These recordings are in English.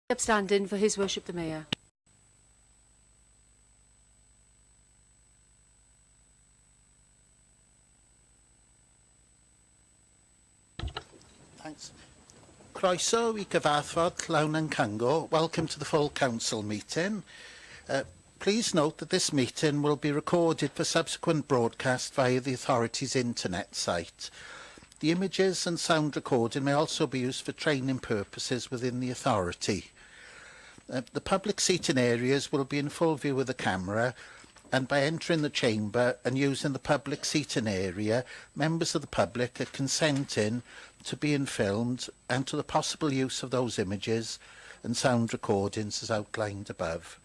Upstanding for His Worship the Mayor. Thanks. Croeso I gyfarfod llawn yn Cango. Welcome to the full council meeting. Please note that this meeting will be recorded for subsequent broadcast via the authority's internet site. The images and sound recording may also be used for training purposes within the authority. The public seating areas will be in full view of the camera, and by entering the chamber and using the public seating area, members of the public are consenting to being filmed and to the possible use of those images and sound recordings as outlined above.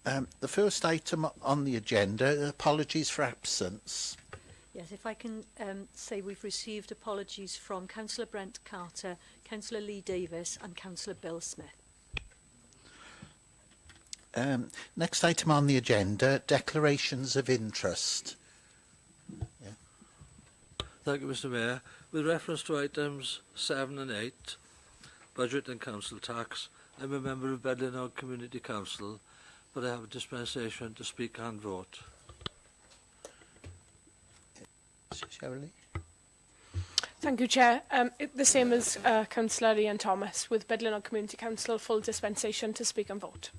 The first item on the agenda, apologies for absence. Yes, if I can say we've received apologies from Councillor Brent Carter, Councillor Lee Davis and Councillor Bill Smith. Next item on the agenda, declarations of interest. Yeah. Thank you, Mr Mayor. With reference to items 7 and 8, budget and council tax, I'm a member of Bedlinog Community Council, but I have a dispensation to speak and vote. Shirley? Thank you, Chair. The same as Councillor Ian Thomas, with Bedlinog Community Council, full dispensation to speak and vote.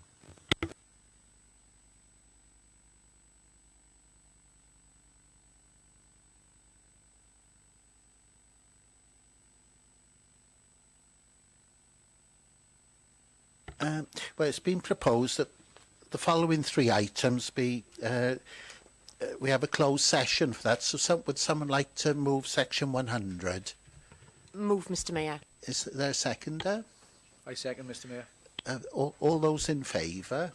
Well, it's been proposed that the following three items be, we have a closed session for that. So would someone like to move section 100? Move, Mr Mayor. Is there a seconder? I second, Mr Mayor. All those in favour?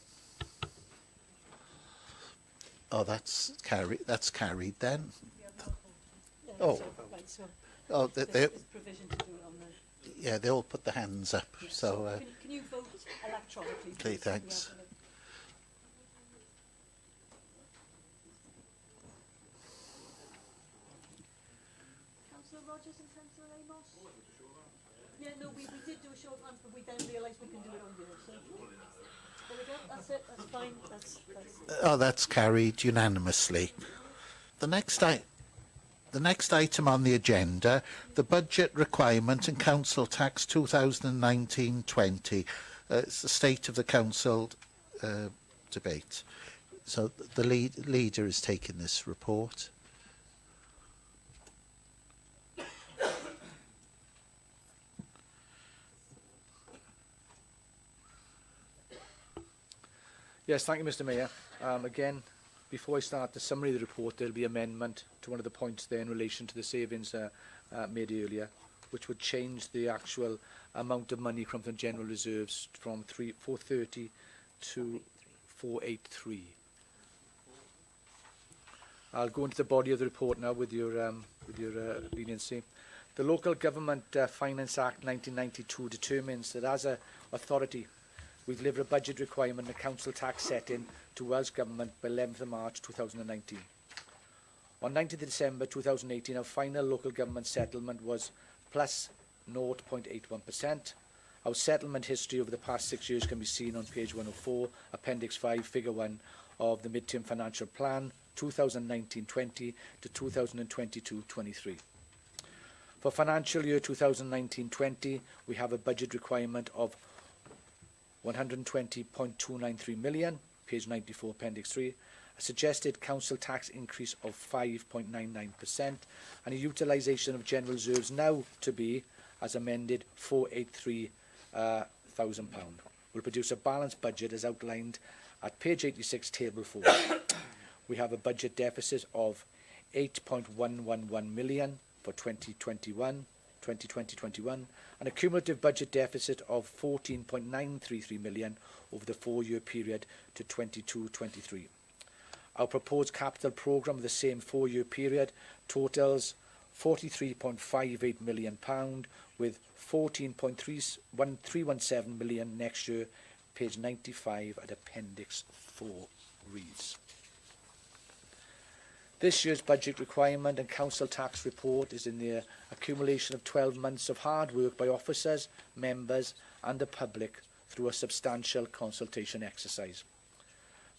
Oh, that's carried then. Oh, yeah, they all put their hands up. So Can you vote electronically? okay, thanks. Councillor Rogers and Councillor Amos? Yeah, no, we did do a short one, but we then realised we can do it on video. So there we go, that's it, that's fine. That's Oh, that's carried unanimously. The next item on the agenda, the budget requirement and council tax 2019-20. It's the state of the council debate. So the leader is taking this report. Yes, thank you, Mr Mayor. Again, before I start the summary of the report, there will be amendment to one of the points there in relation to the savings made earlier, which would change the actual amount of money from the general reserves from 430 to 483. I'll go into the body of the report now with your leniency. The Local Government Finance Act 1992 determines that as an authority, we deliver a budget requirement and a council tax setting to Welsh Government by 11th of March 2019. On 19th of December 2018, our final local government settlement was plus 0.81%. Our settlement history over the past 6 years can be seen on page 104, Appendix 5, Figure 1 of the Mid-Term Financial Plan 2019-20 to 2022-23. For financial year 2019-20, we have a budget requirement of 120.293 million, page 94, Appendix 3, a suggested council tax increase of 5.99%, and a utilisation of general reserves now to be, as amended, £483,000. Will produce a balanced budget as outlined at page 86, Table 4. We have a budget deficit of 8.111 million for 2020-21, and a cumulative budget deficit of 14.933 million over the 4-year period to 22-23. Our proposed capital programme of the same 4-year period totals £43.58 million, with 14.317 million next year. Page 95 at Appendix 4 reads. This year's budget requirement and council tax report is in the accumulation of 12 months of hard work by officers, members and the public through a substantial consultation exercise.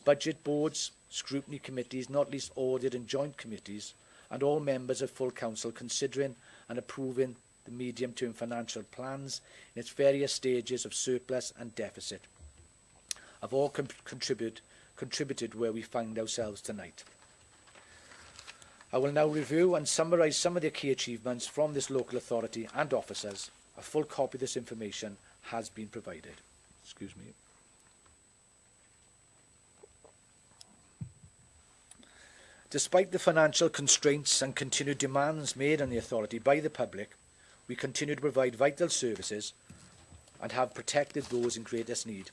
Budget boards, scrutiny committees, not least audit and joint committees, and all members of full council considering and approving the medium-term financial plans in its various stages of surplus and deficit have all contributed where we find ourselves tonight. I will now review and summarise some of the key achievements from this local authority and officers. A full copy of this information has been provided. Excuse me. Despite the financial constraints and continued demands made on the authority by the public, we continue to provide vital services and have protected those in greatest need.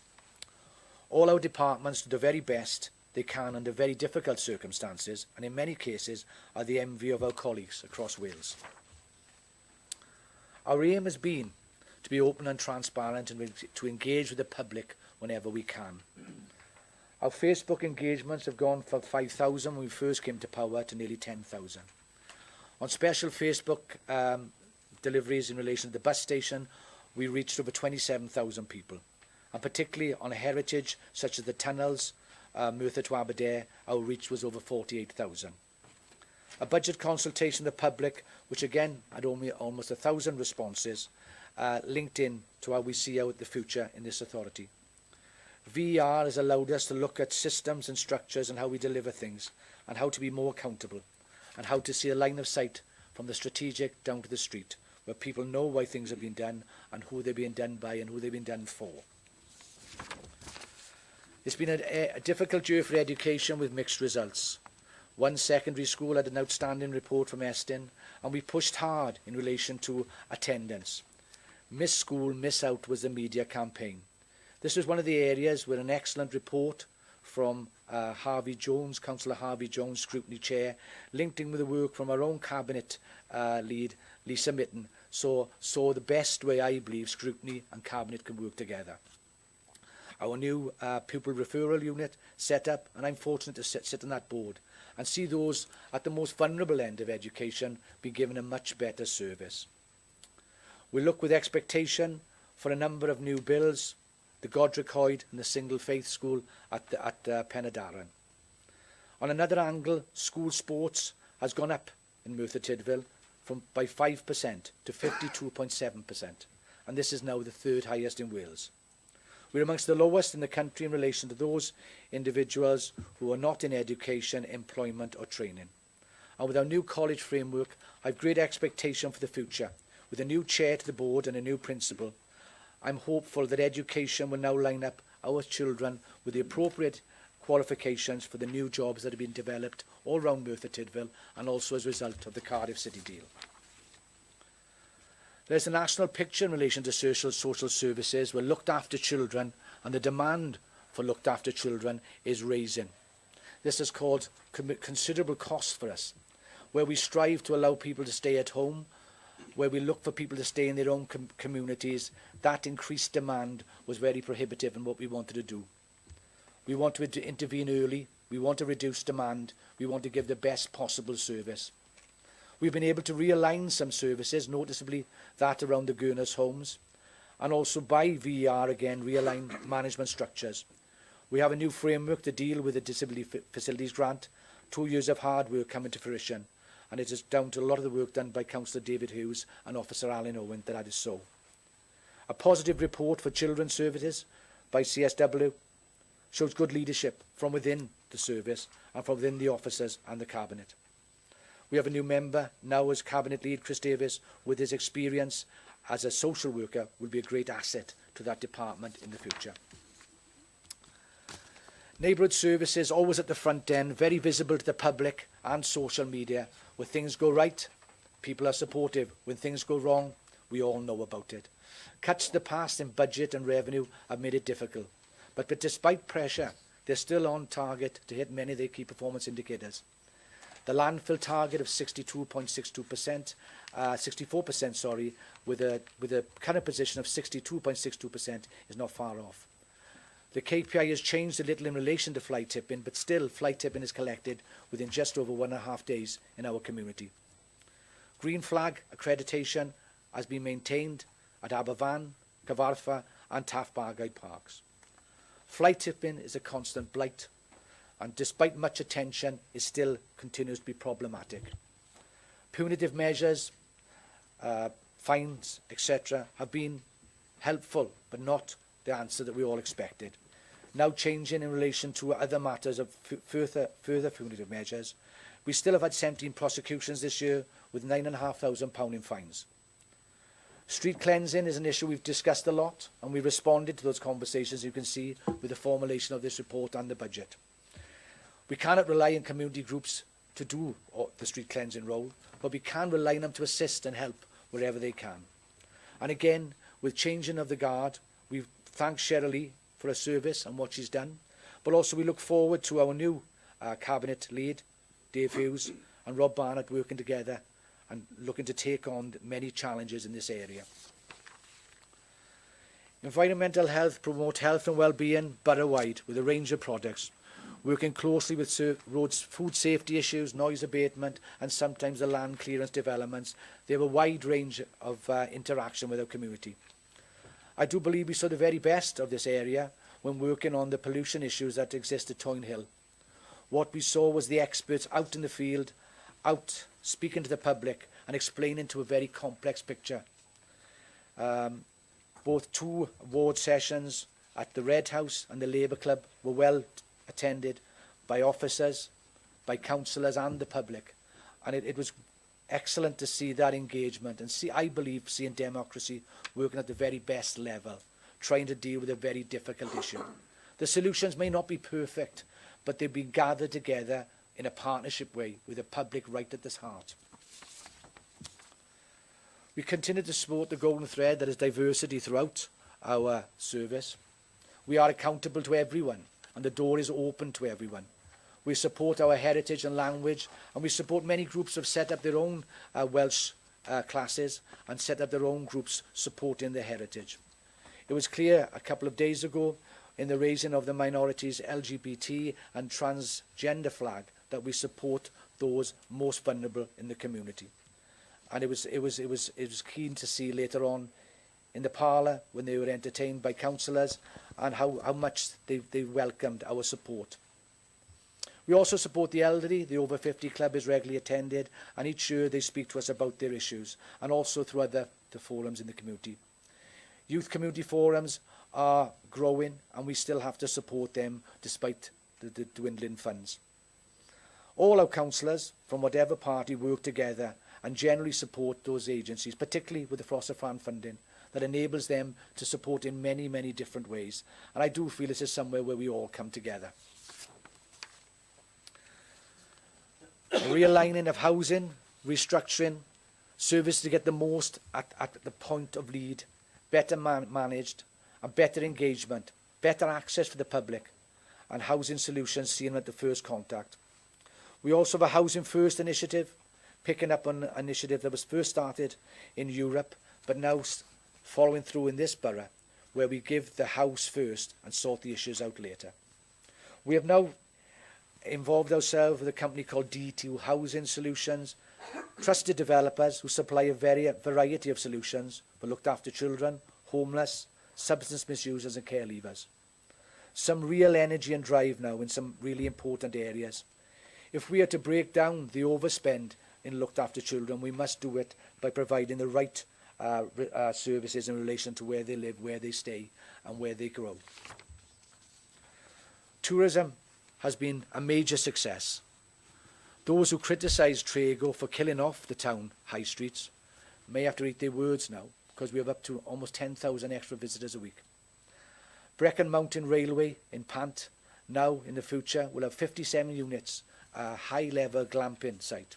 All our departments do the very best they can under very difficult circumstances, and in many cases are the envy of our colleagues across Wales. Our aim has been to be open and transparent and to engage with the public whenever we can. Our Facebook engagements have gone from 5,000 when we first came to power to nearly 10,000. On special Facebook deliveries in relation to the bus station, we reached over 27,000 people. And particularly on a heritage such as the tunnels, Merthyr to Aberdare, our reach was over 48,000. A budget consultation with the public, which again had almost 1,000 responses, linked in to how we see out the future in this authority. VER has allowed us to look at systems and structures and how we deliver things, and how to be more accountable, and how to see a line of sight from the strategic down to the street, where people know why things have been done, and who they're being done by, and who they've been done for. It's been a difficult year for education with mixed results. One secondary school had an outstanding report from Estin, and we pushed hard in relation to attendance. Miss School, Miss Out was the media campaign. This was one of the areas where an excellent report from Harvey Jones, Councillor Harvey Jones, Scrutiny Chair, linked in with the work from our own Cabinet lead, Lisa Mitten, saw the best way, I believe, Scrutiny and Cabinet can work together. Our new pupil referral unit set up, and I'm fortunate to sit on that board and see those at the most vulnerable end of education be given a much better service. We look with expectation for a number of new bills, the Godric Hoyd and the Single Faith School at Darren. On another angle, school sports has gone up in Merthyr Tydfil by 5% to 52.7%, and this is now the third highest in Wales. We're amongst the lowest in the country in relation to those individuals who are not in education, employment or training. And with our new college framework, I have great expectation for the future. With a new chair to the board and a new principal, I'm hopeful that education will now line up our children with the appropriate qualifications for the new jobs that have been developed all around Merthyr Tydfil, and also as a result of the Cardiff City deal. There's a national picture in relation to social services where looked after children and the demand for looked after children is raising. This has caused considerable costs for us, where we strive to allow people to stay at home, where we look for people to stay in their own communities. That increased demand was very prohibitive in what we wanted to do. We want to intervene early, we want to reduce demand, we want to give the best possible service. We've been able to realign some services, noticeably that around the Gurners homes, and also by VER again realign management structures. We have a new framework to deal with the Disability Facilities Grant, 2 years of hard work coming to fruition, and it is down to a lot of the work done by Councillor David Hughes and Officer Alan Owen that is so. A positive report for children's services by CSW shows good leadership from within the service and from within the officers and the Cabinet. We have a new member now as Cabinet Lead, Chris Davis, with his experience as a social worker, will be a great asset to that department in the future. Neighbourhood services always at the front end, very visible to the public and social media. When things go right, people are supportive. When things go wrong, we all know about it. Cuts to the past in budget and revenue have made it difficult. But despite pressure, they're still on target to hit many of their key performance indicators. The landfill target of 62.62%, 64%, sorry, with a current position of 62.62% is not far off. The KPI has changed a little in relation to fly tipping, but still fly tipping is collected within just over 1.5 days in our community. Green flag accreditation has been maintained at Aberfan, Cyfarthfa and Taff-Bargate parks. Fly tipping is a constant blight, and despite much attention, it still continues to be problematic. Punitive measures, fines, etc. have been helpful, but not the answer that we all expected. Now changing in relation to other matters of further punitive measures, we still have had 17 prosecutions this year with £9,500 in fines. Street cleansing is an issue we've discussed a lot, and we responded to those conversations, you can see, with the formulation of this report and the budget. We cannot rely on community groups to do the street cleansing role, but we can rely on them to assist and help wherever they can. And again, with changing of the guard, we thank Cheryl Lee for her service and what she's done, but also we look forward to our new cabinet lead, Dave Hughes, and Rob Barnett working together and looking to take on many challenges in this area. Environmental health, promote health and well-being borough-wide with a range of products, working closely with roads, food safety issues, noise abatement, and sometimes the land clearance developments. They have a wide range of interaction with our community. I do believe we saw the very best of this area when working on the pollution issues that exist at Toyn Hill. What we saw was the experts out in the field, out speaking to the public and explaining to a very complex picture. Both 2 ward sessions at the Red House and the Labour Club were well attended by officers, by councillors and the public. And it was excellent to see that engagement and I believe, seeing democracy working at the very best level, trying to deal with a very difficult issue. The solutions may not be perfect, but they've been gathered together in a partnership way with the public right at this heart. We continue to support the golden thread that is diversity throughout our service. We are accountable to everyone and the door is open to everyone. We support our heritage and language, and we support many groups who have set up their own Welsh classes and set up their own groups supporting their heritage. It was clear a couple of days ago in the raising of the minorities LGBT and transgender flag that we support those most vulnerable in the community. And it was keen to see later on in the parlour when they were entertained by councillors and how much they welcomed our support. We also support the elderly. The Over 50 Club is regularly attended, and each year they speak to us about their issues, and also through the forums in the community. Youth community forums are growing, and we still have to support them despite the dwindling funds. All our councillors, from whatever party, work together and generally support those agencies, particularly with the Foster Farm funding, that enables them to support in many, many different ways. And I do feel this is somewhere where we all come together. A realigning of housing, restructuring, service to get the most at the point of lead, better managed, and better engagement, better access for the public, and housing solutions seen at the first contact. We also have a Housing First initiative, picking up on an initiative that was first started in Europe, but now following through in this borough, where we give the house first and sort the issues out later. We have now involved ourselves with a company called D2 Housing Solutions, trusted developers who supply a variety of solutions for looked after children, homeless, substance misusers and care leavers. Some real energy and drive now in some really important areas. If we are to break down the overspend in looked after children, we must do it by providing the right services in relation to where they live, where they stay and where they grow. Tourism has been a major success. Those who criticise Trago for killing off the town high streets may have to eat their words now, because we have up to almost 10,000 extra visitors a week. Brecon Mountain Railway in Pant now in the future will have 57 units, a high-level glamping site.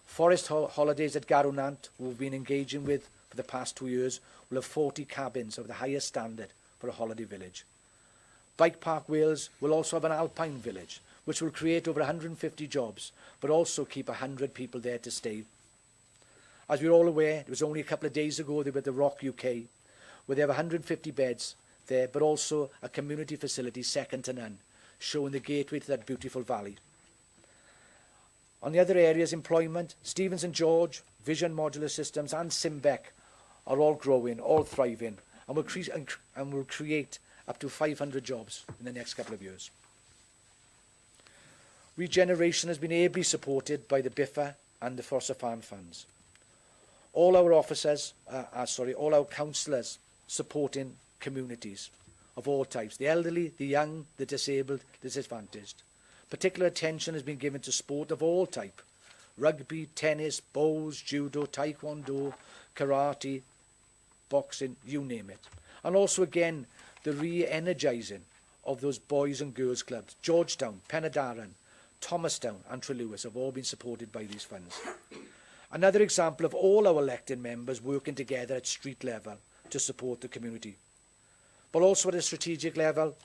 Forest Holidays at Garwnant, who we've been engaging with for the past 2 years, will have 40 cabins of the highest standard for a holiday village. Bike Park Wales will also have an alpine village, which will create over 150 jobs, but also keep 100 people there to stay. As we're all aware, it was only a couple of days ago they were at the Rock UK, where they have 150 beds there, but also a community facility second to none, showing the gateway to that beautiful valley. On the other areas, employment, Stevens and George, Vision Modular Systems and Simbec are all growing, all thriving, and will create up to 500 jobs in the next couple of years. Regeneration has been ably supported by the BIFA and the Foster Farm funds. All our officers, all our councillors supporting communities of all types, the elderly, the young, the disabled, the disadvantaged. Particular attention has been given to sport of all type: rugby, tennis, bowls, judo, taekwondo, karate, boxing, you name it. And also again, the re-energising of those boys and girls clubs. Georgetown, Penydarren, Thomastown and Trelewis have all been supported by these funds. Another example of all our elected members working together at street level to support the community. But also at a strategic level,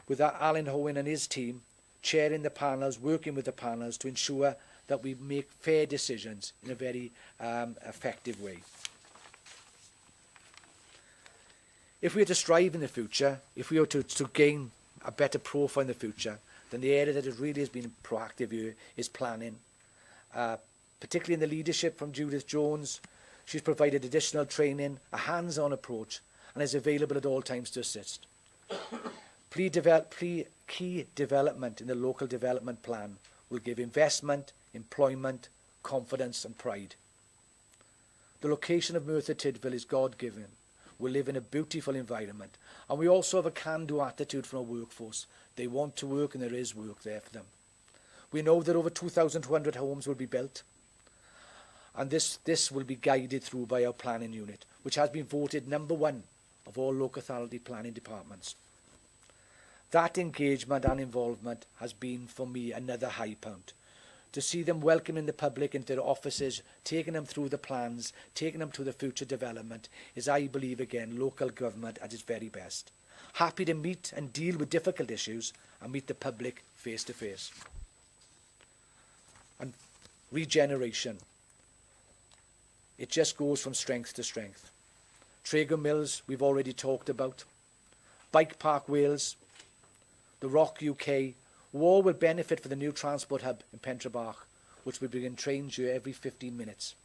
with Alan Howen and his team chairing the panels, working with the panels to ensure that we make fair decisions in a very effective way. If we are to strive in the future, if we are to gain a better profile in the future, then the area that it really has been proactive here is planning. Particularly in the leadership from Judith Jones, she's provided additional training, a hands-on approach, and is available at all times to assist. Key development in the local development plan will give investment, employment, confidence and pride. The location of Merthyr Tydfil is God-given. We live in a beautiful environment, and we also have a can-do attitude from our workforce. They want to work and there is work there for them. We know that over 2,200 homes will be built, and this will be guided through by our planning unit, which has been voted #1 of all local authority planning departments. That engagement and involvement has been, for me, another high point. To see them welcoming the public into their offices, taking them through the plans, taking them to the future development, is, I believe, again, local government at its very best. Happy to meet and deal with difficult issues and meet the public face to face. And regeneration. It just goes from strength to strength. Traeger Mills, we've already talked about. Bike Park Wales, the Rock UK, all will benefit from the new transport hub in Pentrabach, which will begin trains here every 15 minutes.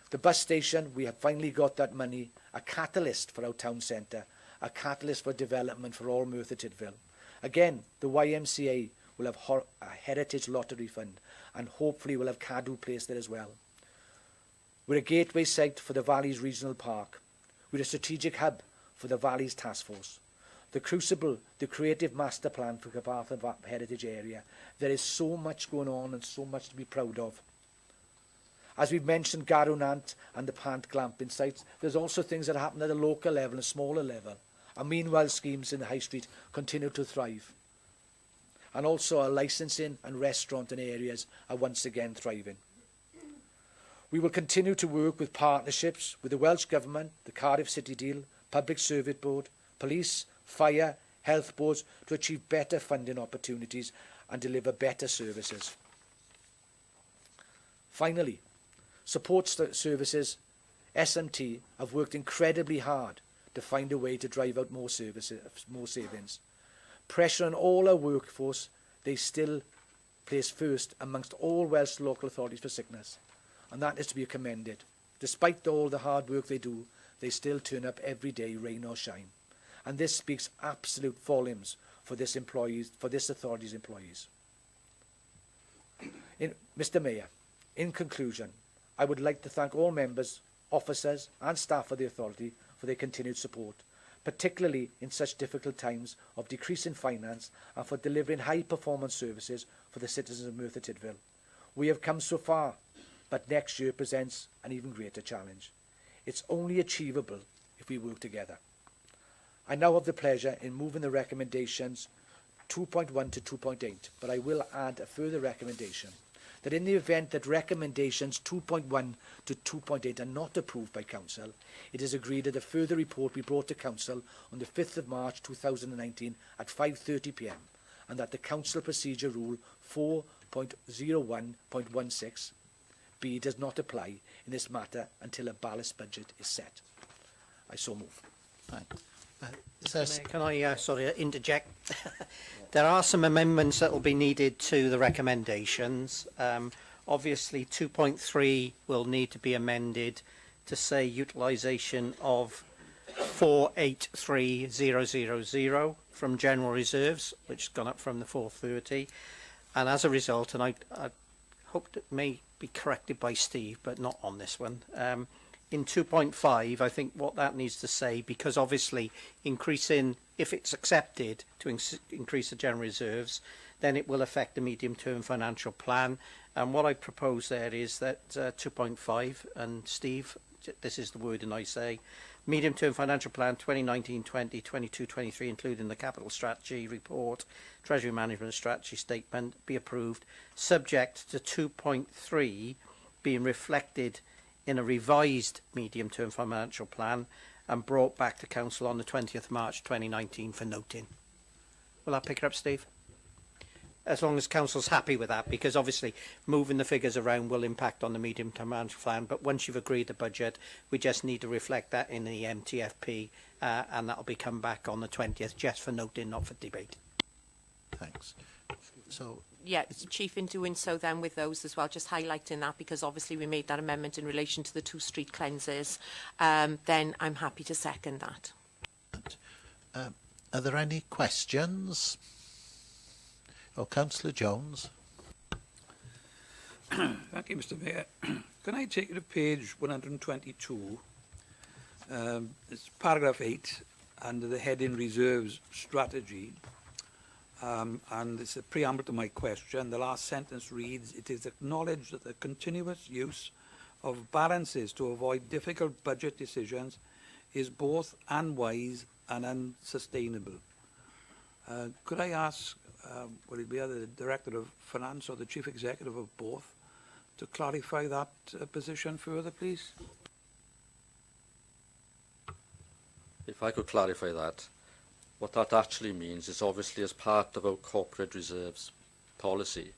The bus station, we have finally got that money, a catalyst for our town centre, a catalyst for development for all Merthyr Tydfil. Again, the YMCA will have a heritage lottery fund, and hopefully will have Cadw Place there as well. We're a gateway site for the Valleys Regional Park. We're a strategic hub for the Valleys Task Force. The Crucible, the creative master plan for Carmarthen Heritage Area. There is so much going on and so much to be proud of. As we've mentioned, Garunant and the Pant glamping sites, there's also things that happen at a local level and a smaller level. And meanwhile, schemes in the High Street continue to thrive. And also our licensing and restaurant and areas are once again thriving. We will continue to work with partnerships with the Welsh Government, the Cardiff City Deal, Public Service Board, police, fire, health boards to achieve better funding opportunities and deliver better services. Finally, support services, SMT, have worked incredibly hard to find a way to drive out more savings. Pressure on all our workforce, they still place first amongst all Welsh local authorities for sickness. And that is to be commended. Despite all the hard work they do, they still turn up every day, rain or shine. And this speaks absolute volumes for this authority's employees. Mr. Mayor, in conclusion, I would like to thank all members, officers and staff of the authority for their continued support, particularly in such difficult times of decreasing finance, and for delivering high-performance services for the citizens of Merthyr Tydfil. We have come so far, but next year presents an even greater challenge. It's only achievable if we work together. I now have the pleasure in moving the recommendations 2.1 to 2.8, but I will add a further recommendation that in the event that recommendations 2.1 to 2.8 are not approved by Council, it is agreed that a further report be brought to Council on the 5th of March 2019 at 5:30 p.m, and that the Council Procedure Rule 4.01.16b does not apply in this matter until a balanced budget is set. I so move. Thanks. Can I interject? There are some amendments that will be needed to the recommendations. Obviously, 2.3 will need to be amended to say utilisation of 483,000 from general reserves, which has gone up from the 430. And as a result, and I hope it may be corrected by Steve, but not on this one, in 2.5, I think what that needs to say, because obviously increasing, if it's accepted to increase the general reserves, then it will affect the medium-term financial plan. And what I propose there is that 2.5, and Steve, this is the wording I say, medium-term financial plan 2019-20, 22-23, including the capital strategy report, treasury management strategy statement, be approved, subject to 2.3 being reflected in a revised medium-term financial plan and brought back to Council on the 20th March 2019 for noting. Will that pick it up, Steve? As long as Council's happy with that, because obviously moving the figures around will impact on the medium-term financial plan, but once you've agreed the budget, we just need to reflect that in the MTFP, and that'll be come back on the 20th, just for noting, not for debate. Thanks. So, Yeah, Chief, in doing so then with those as well, just highlighting that, because obviously we made that amendment in relation to the 2 street cleanses, then I'm happy to second that. are there any questions? Oh, Councillor Jones. Thank you, Mr. Mayor. Can I take you to page 122? It's paragraph 8 under the heading Reserves Strategy. And it's a preamble to my question. The last sentence reads, "It is acknowledged that the continuous use of balances to avoid difficult budget decisions is both unwise and unsustainable." Could I ask, would it be either the Director of Finance or the Chief Executive of both to clarify that position further, please? If I could clarify that, what that actually means is obviously as part of our corporate reserves policy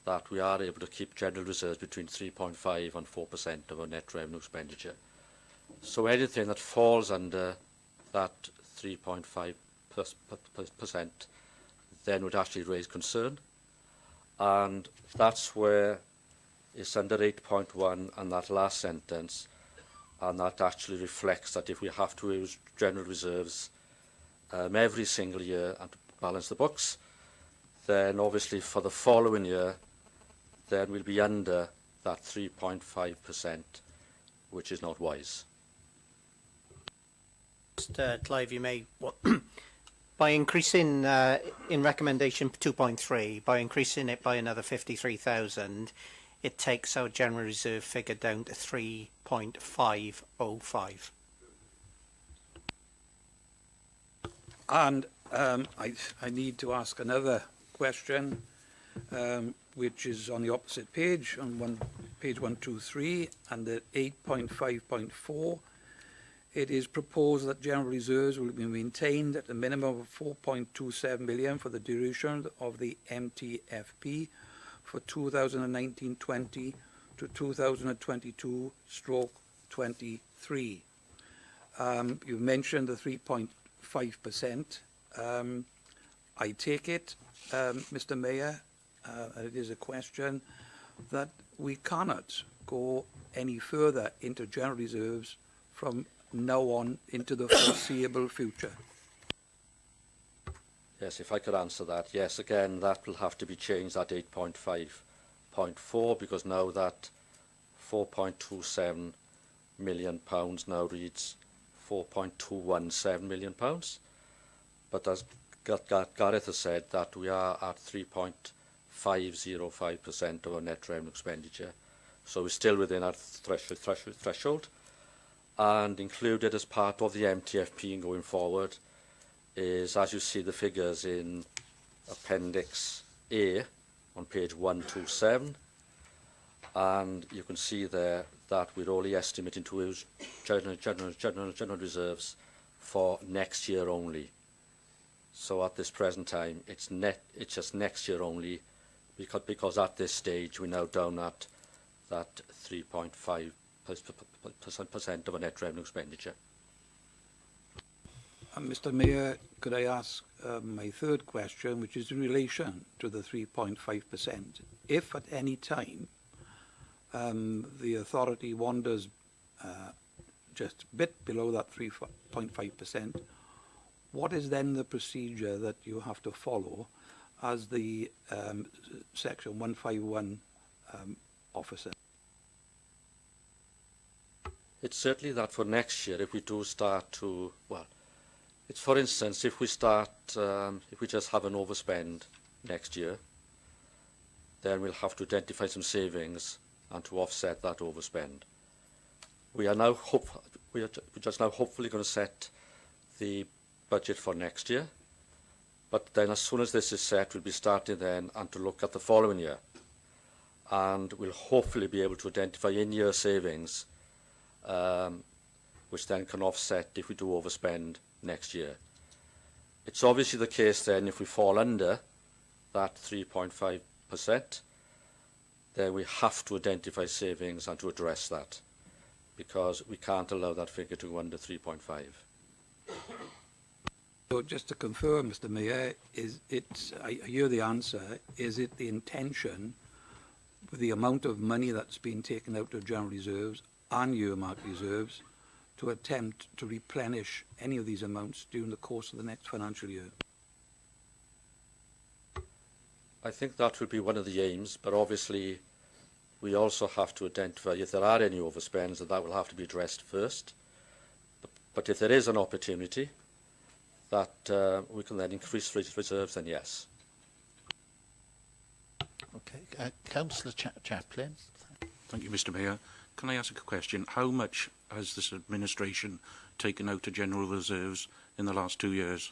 that we are able to keep general reserves between 3.5 and 4% of our net revenue expenditure. So anything that falls under that 3.5% then would actually raise concern, and that's where it's under 8.1 and that last sentence, and that actually reflects that if we have to use general reserves every single year and to balance the books, then obviously for the following year then we'll be under that 3.5%, which is not wise. Clive, you may by increasing in recommendation 2.3, by increasing it by another 53,000, it takes our general reserve figure down to 3.505. And I need to ask another question, which is on the opposite page, on page 123, under 8.5.4. It is proposed that general reserves will be maintained at a minimum of 4.27 million for the duration of the MTFP for 2019-20 to 2022/23. You've mentioned the 3.5%. I take it, Mr. Mayor, and it is a question, that we cannot go any further into general reserves from now on into the foreseeable future. Yes, if I could answer that. Yes, again, that will have to be changed at 8.5.4, because now that £4.27 million now reads £4.217 million. But as Gareth has said, that we are at 3.505% of our net revenue expenditure. So we're still within our threshold. And included as part of the MTFP going forward is, as you see the figures in Appendix A on page 127, and you can see there that we're only estimating to use general reserves for next year only. So at this present time, it's just next year only, because at this stage we're now down at that 3.5% of our net revenue expenditure. Mr. Mayor, could I ask my third question, which is in relation to the 3.5%. If at any time the authority wanders just a bit below that 3.5%, what is then the procedure that you have to follow as the Section 151 officer? It's certainly that for next year, if we do start to, well, it's for instance, if we start, if we just have an overspend next year, then we'll have to identify some savings and to offset that overspend. We are now we're just now hopefully going to set the budget for next year, but then as soon as this is set, we'll be starting then and to look at the following year, and we'll hopefully be able to identify in-year savings, which then can offset if we do overspend next year. It's obviously the case then if we fall under that 3.5%, then we have to identify savings and to address that, because we can't allow that figure to go under 3.5. So just to confirm, Mr. Mayor, I hear the answer, is it the intention with the amount of money that's been taken out of general reserves and earmarked reserves to attempt to replenish any of these amounts during the course of the next financial year? I think that would be one of the aims, but obviously we also have to identify if there are any overspends, that will have to be addressed first. But if there is an opportunity that we can then increase reserves, then yes. Okay, Councillor Chaplin. Thank you, Mr. Mayor. Can I ask a question? How much has this administration taken out of general reserves in the last 2 years?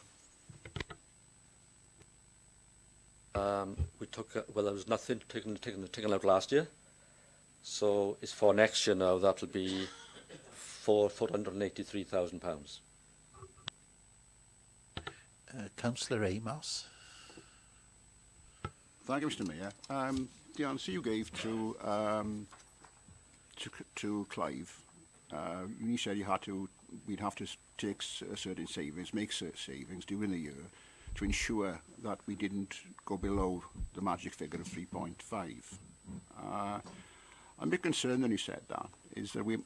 We took, well, there was nothing taken out last year. So it's for next year now, that'll be £483,000. Councillor Amos. Thank you, Mr. Mayor. The answer you gave to Clive, you said we'd have to take certain savings, make certain savings during the year to ensure that we didn't go below the magic figure of 3.5. I'm a bit concerned when you said that, is that we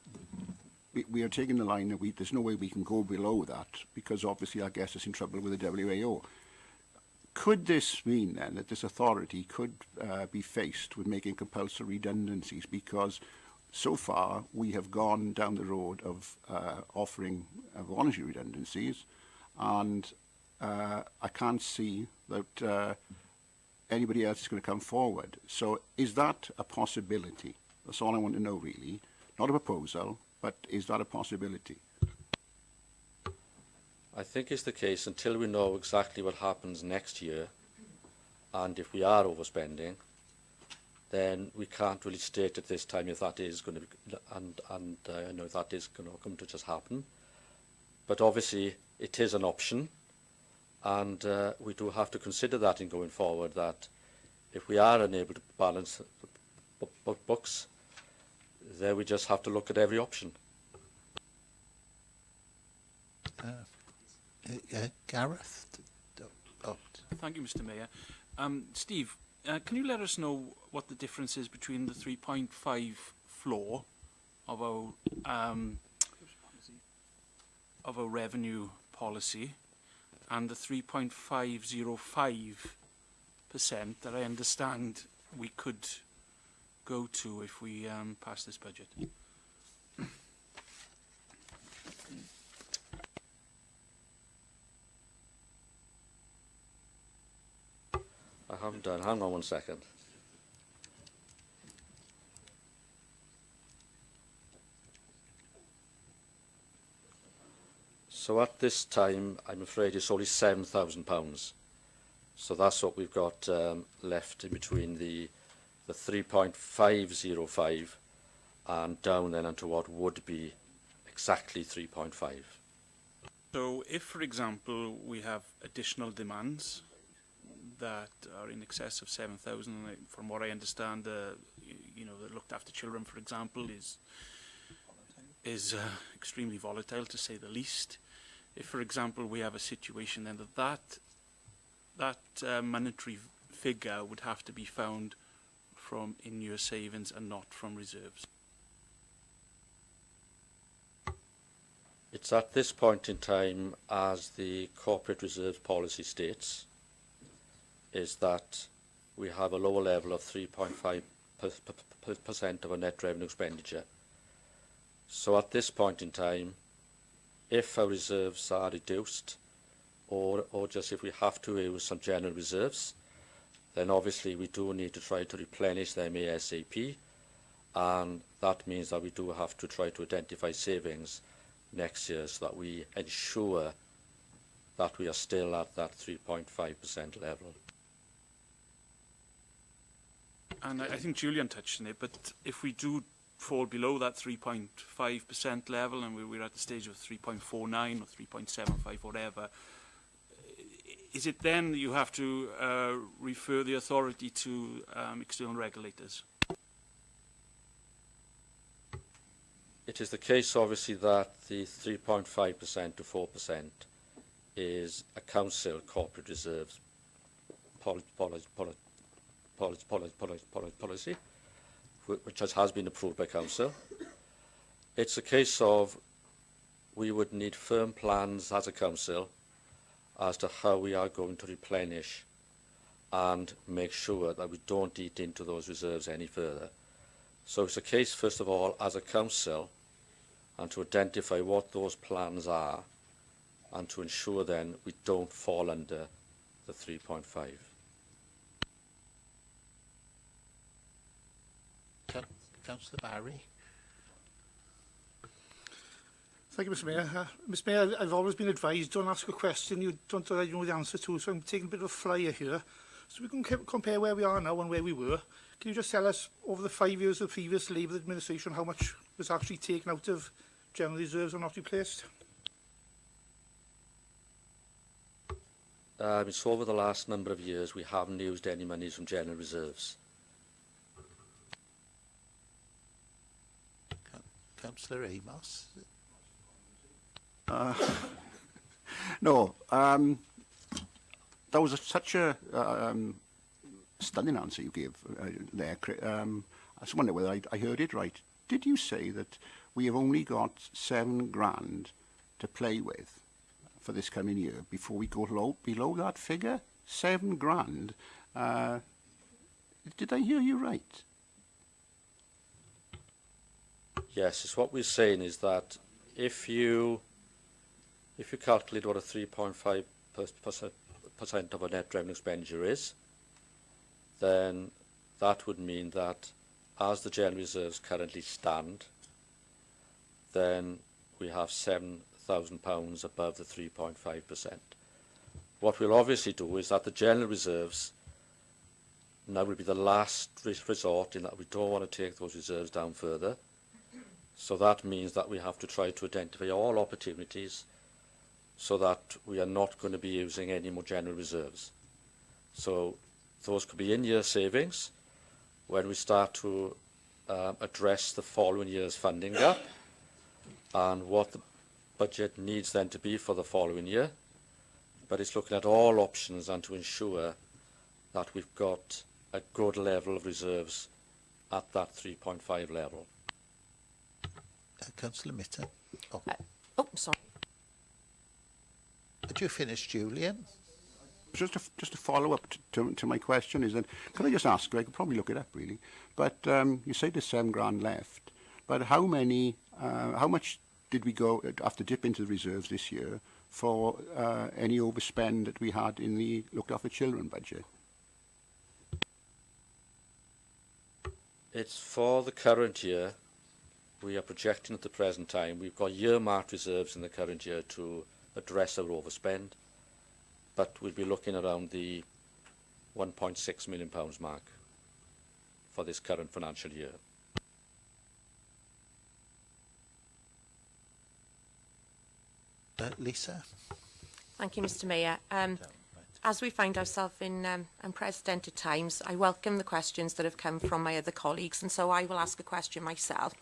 are taking the line that there's no way we can go below that, because obviously I guess it's in trouble with the WAO. Could this mean then that this authority could be faced with making compulsory redundancies, because so far we have gone down the road of offering voluntary redundancies, and I can't see that anybody else is going to come forward. So is that a possibility? That's all I want to know, really. Not a proposal, but is that a possibility? I think it's the case until we know exactly what happens next year, and if we are overspending, then we can't really state at this time if that is going to be, and I know that is going to come to just happen. But obviously it is an option, and we do have to consider that in going forward, that if we are unable to balance books, then we just have to look at every option. Gareth? Oh. Thank you, Mr. Mayor. Steve, can you let us know what the difference is between the 3.5 floor of our revenue policy and the 3.505% that I understand we could go to if we pass this budget? I haven't done. Hang on 1 second. So at this time, I'm afraid it's only £7,000. So that's what we've got left in between the 3.505 and down then onto what would be exactly 3.5. So if, for example, we have additional demands that are in excess of 7,000, from what I understand, the looked after children, for example, is extremely volatile, to say the least. If, for example, we have a situation then that monetary figure would have to be found from in-year savings and not from reserves. It's at this point in time, as the corporate reserve policy states, is that we have a lower level of 3.5% of our net revenue expenditure. So at this point in time, if our reserves are reduced, or just if we have to use some general reserves, then obviously we do need to try to replenish them ASAP, and that means that we do have to try to identify savings next year so that we ensure that we are still at that 3.5% level. And I think Julian touched on it, but if we do fall below that 3.5% level and we're at the stage of 3.49 or 3.75, whatever, is it then you have to refer the authority to external regulators? It is the case, obviously, that the 3.5% to 4% is a council corporate reserves policy, which has been approved by council. It's a case of we would need firm plans as a council as to how we are going to replenish and make sure that we don't eat into those reserves any further. So it's a case, first of all, as a council, and to identify what those plans are, and to ensure then we don't fall under the 3.5. Councillor Barry. Thank you, Mr Mayor. Mr Mayor, I've always been advised, don't ask a question you don't already know the answer to, so I'm taking a bit of a flyer here. So we can compare where we are now and where we were. Can you just tell us, over the 5 years of previous Labour administration, how much was actually taken out of general reserves or not replaced? So over the last number of years, we haven't used any monies from general reserves. Councillor Amos. No, that was such a stunning answer you gave there. I just wonder whether I heard it right. Did you say that we have only got £7,000 to play with for this coming year before we go below that figure? £7,000. Did I hear you right? Yes, it's what we're saying is that if you calculate what a 3.5% of our net revenue expenditure is, then that would mean that as the general reserves currently stand, then we have £7,000 above the 3.5%. What we'll obviously do is that the general reserves now will be the last resort, in that we don't want to take those reserves down further. So that means that we have to try to identify all opportunities so that we are not going to be using any more general reserves. So those could be in-year savings when we start to address the following year's funding gap and what the budget needs then to be for the following year. But it's looking at all options and to ensure that we've got a good level of reserves at that 3.5 level. Councillor Mitten. Sorry. Had you finished, Julian? Just a follow-up to my question is that, can I just ask, I could probably look it up really, but you say there's £7,000 left, but how much did we have to dip into the reserves this year for any overspend that we had in the looked after children budget? It's for the current year. We are projecting at the present time, we've got year-marked reserves in the current year to address our overspend, but we'll be looking around the £1.6 million mark for this current financial year. Lisa? Thank you, Mr Mayor. As we find ourselves in unprecedented times, I welcome the questions that have come from my other colleagues, and so I will ask a question myself.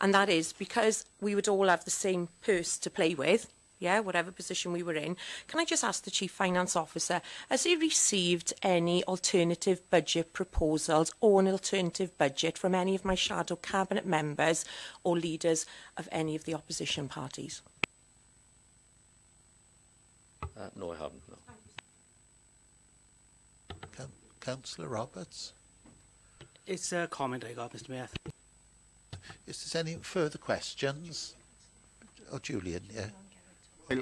And that is, because we would all have the same purse to play with, yeah, whatever position we were in, can I just ask the Chief Finance Officer, has he received any alternative budget proposals or an alternative budget from any of my shadow cabinet members or leaders of any of the opposition parties? No, I haven't, no. Councillor Roberts? It's a comment I got, Mr Mayor. Is there any further questions? Oh, Julian, yeah.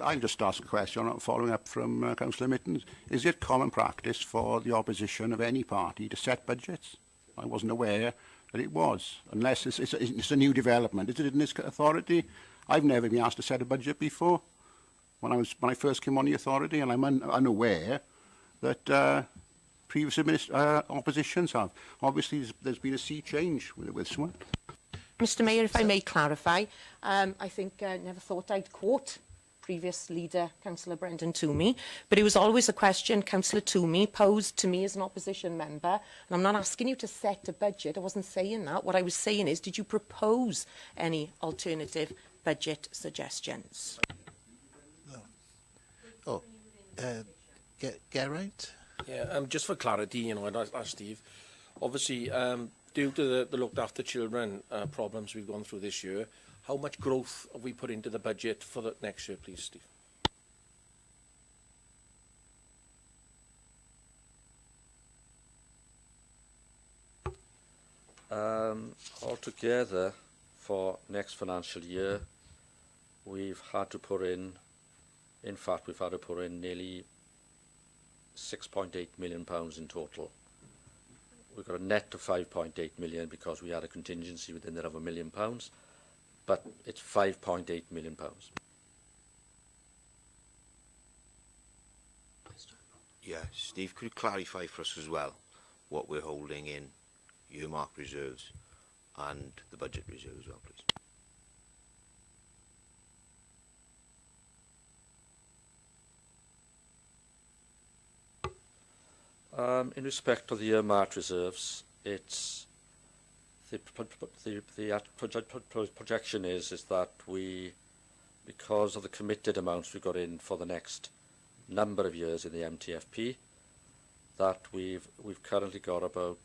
I'll just ask a question following up from Councillor Mittens. Is it common practice for the opposition of any party to set budgets? I wasn't aware that it was, unless it's a new development. Is it in this authority? I've never been asked to set a budget before. When I first came on the authority, and I'm unaware that previous oppositions have. Obviously, there's been a sea change with this one. Mr Mayor, if I may clarify, I think never thought I'd quote previous leader, Councillor Brendan Toomey, but it was always a question Councillor Toomey posed to me as an opposition member, and I'm not asking you to set a budget. I wasn't saying that. What I was saying is, did you propose any alternative budget suggestions? No. Oh, Gareth? Yeah, just for clarity, you know, I'd ask Steve. Obviously, due to the looked after children problems we've gone through this year, how much growth have we put into the budget for the next year, please, Steve? Altogether, for next financial year, we've had to put in fact, we've had to put in nearly £6.8 million in total. We've got a net of 5.8 million because we had a contingency within there of £1 million, but it's £5.8 million. Yeah, Steve, could you clarify for us as well what we're holding in earmark reserves and the budget reserve as well, please? In respect to the earmarked reserves, it's the projection is that we, because of the committed amounts we got in for the next number of years in the MTFP, that we've currently got about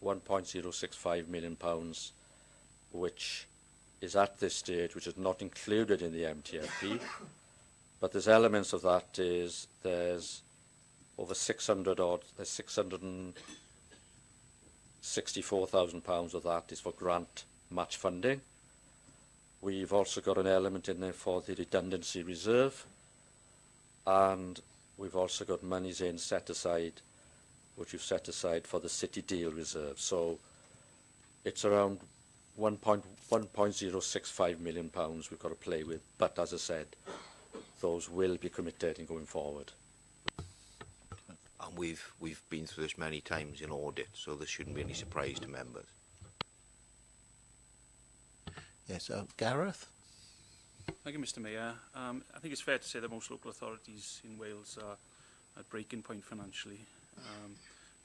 £1.065 million, which is at this stage, which is not included in the MTFP, but there's elements of that there's over £664,000 of that is for grant match funding. We've also got an element in there for the redundancy reserve, and we've also got monies in set aside, which we've set aside for the city deal reserve. So it's around £1.065 million we've got to play with, but as I said, those will be committed in going forward. And we've been through this many times in audit, so there shouldn't be any surprise to members. Yes, Gareth? Thank you, Mr Mayor. I think it's fair to say that most local authorities in Wales are at breaking point financially.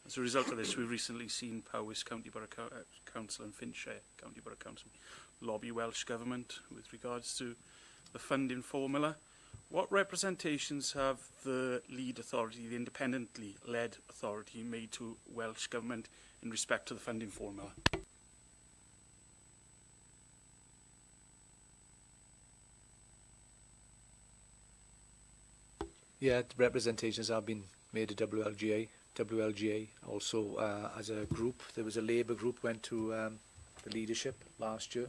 As a result of this, we've recently seen Powys County Borough Council and Finchshire County Borough Council lobby Welsh Government with regards to the funding formula. What representations have the lead authority, the independently led authority, made to Welsh Government in respect to the funding formula? Yeah, the representations have been made to WLGA. WLGA also, as a group, there was a Labour group went to the leadership last year.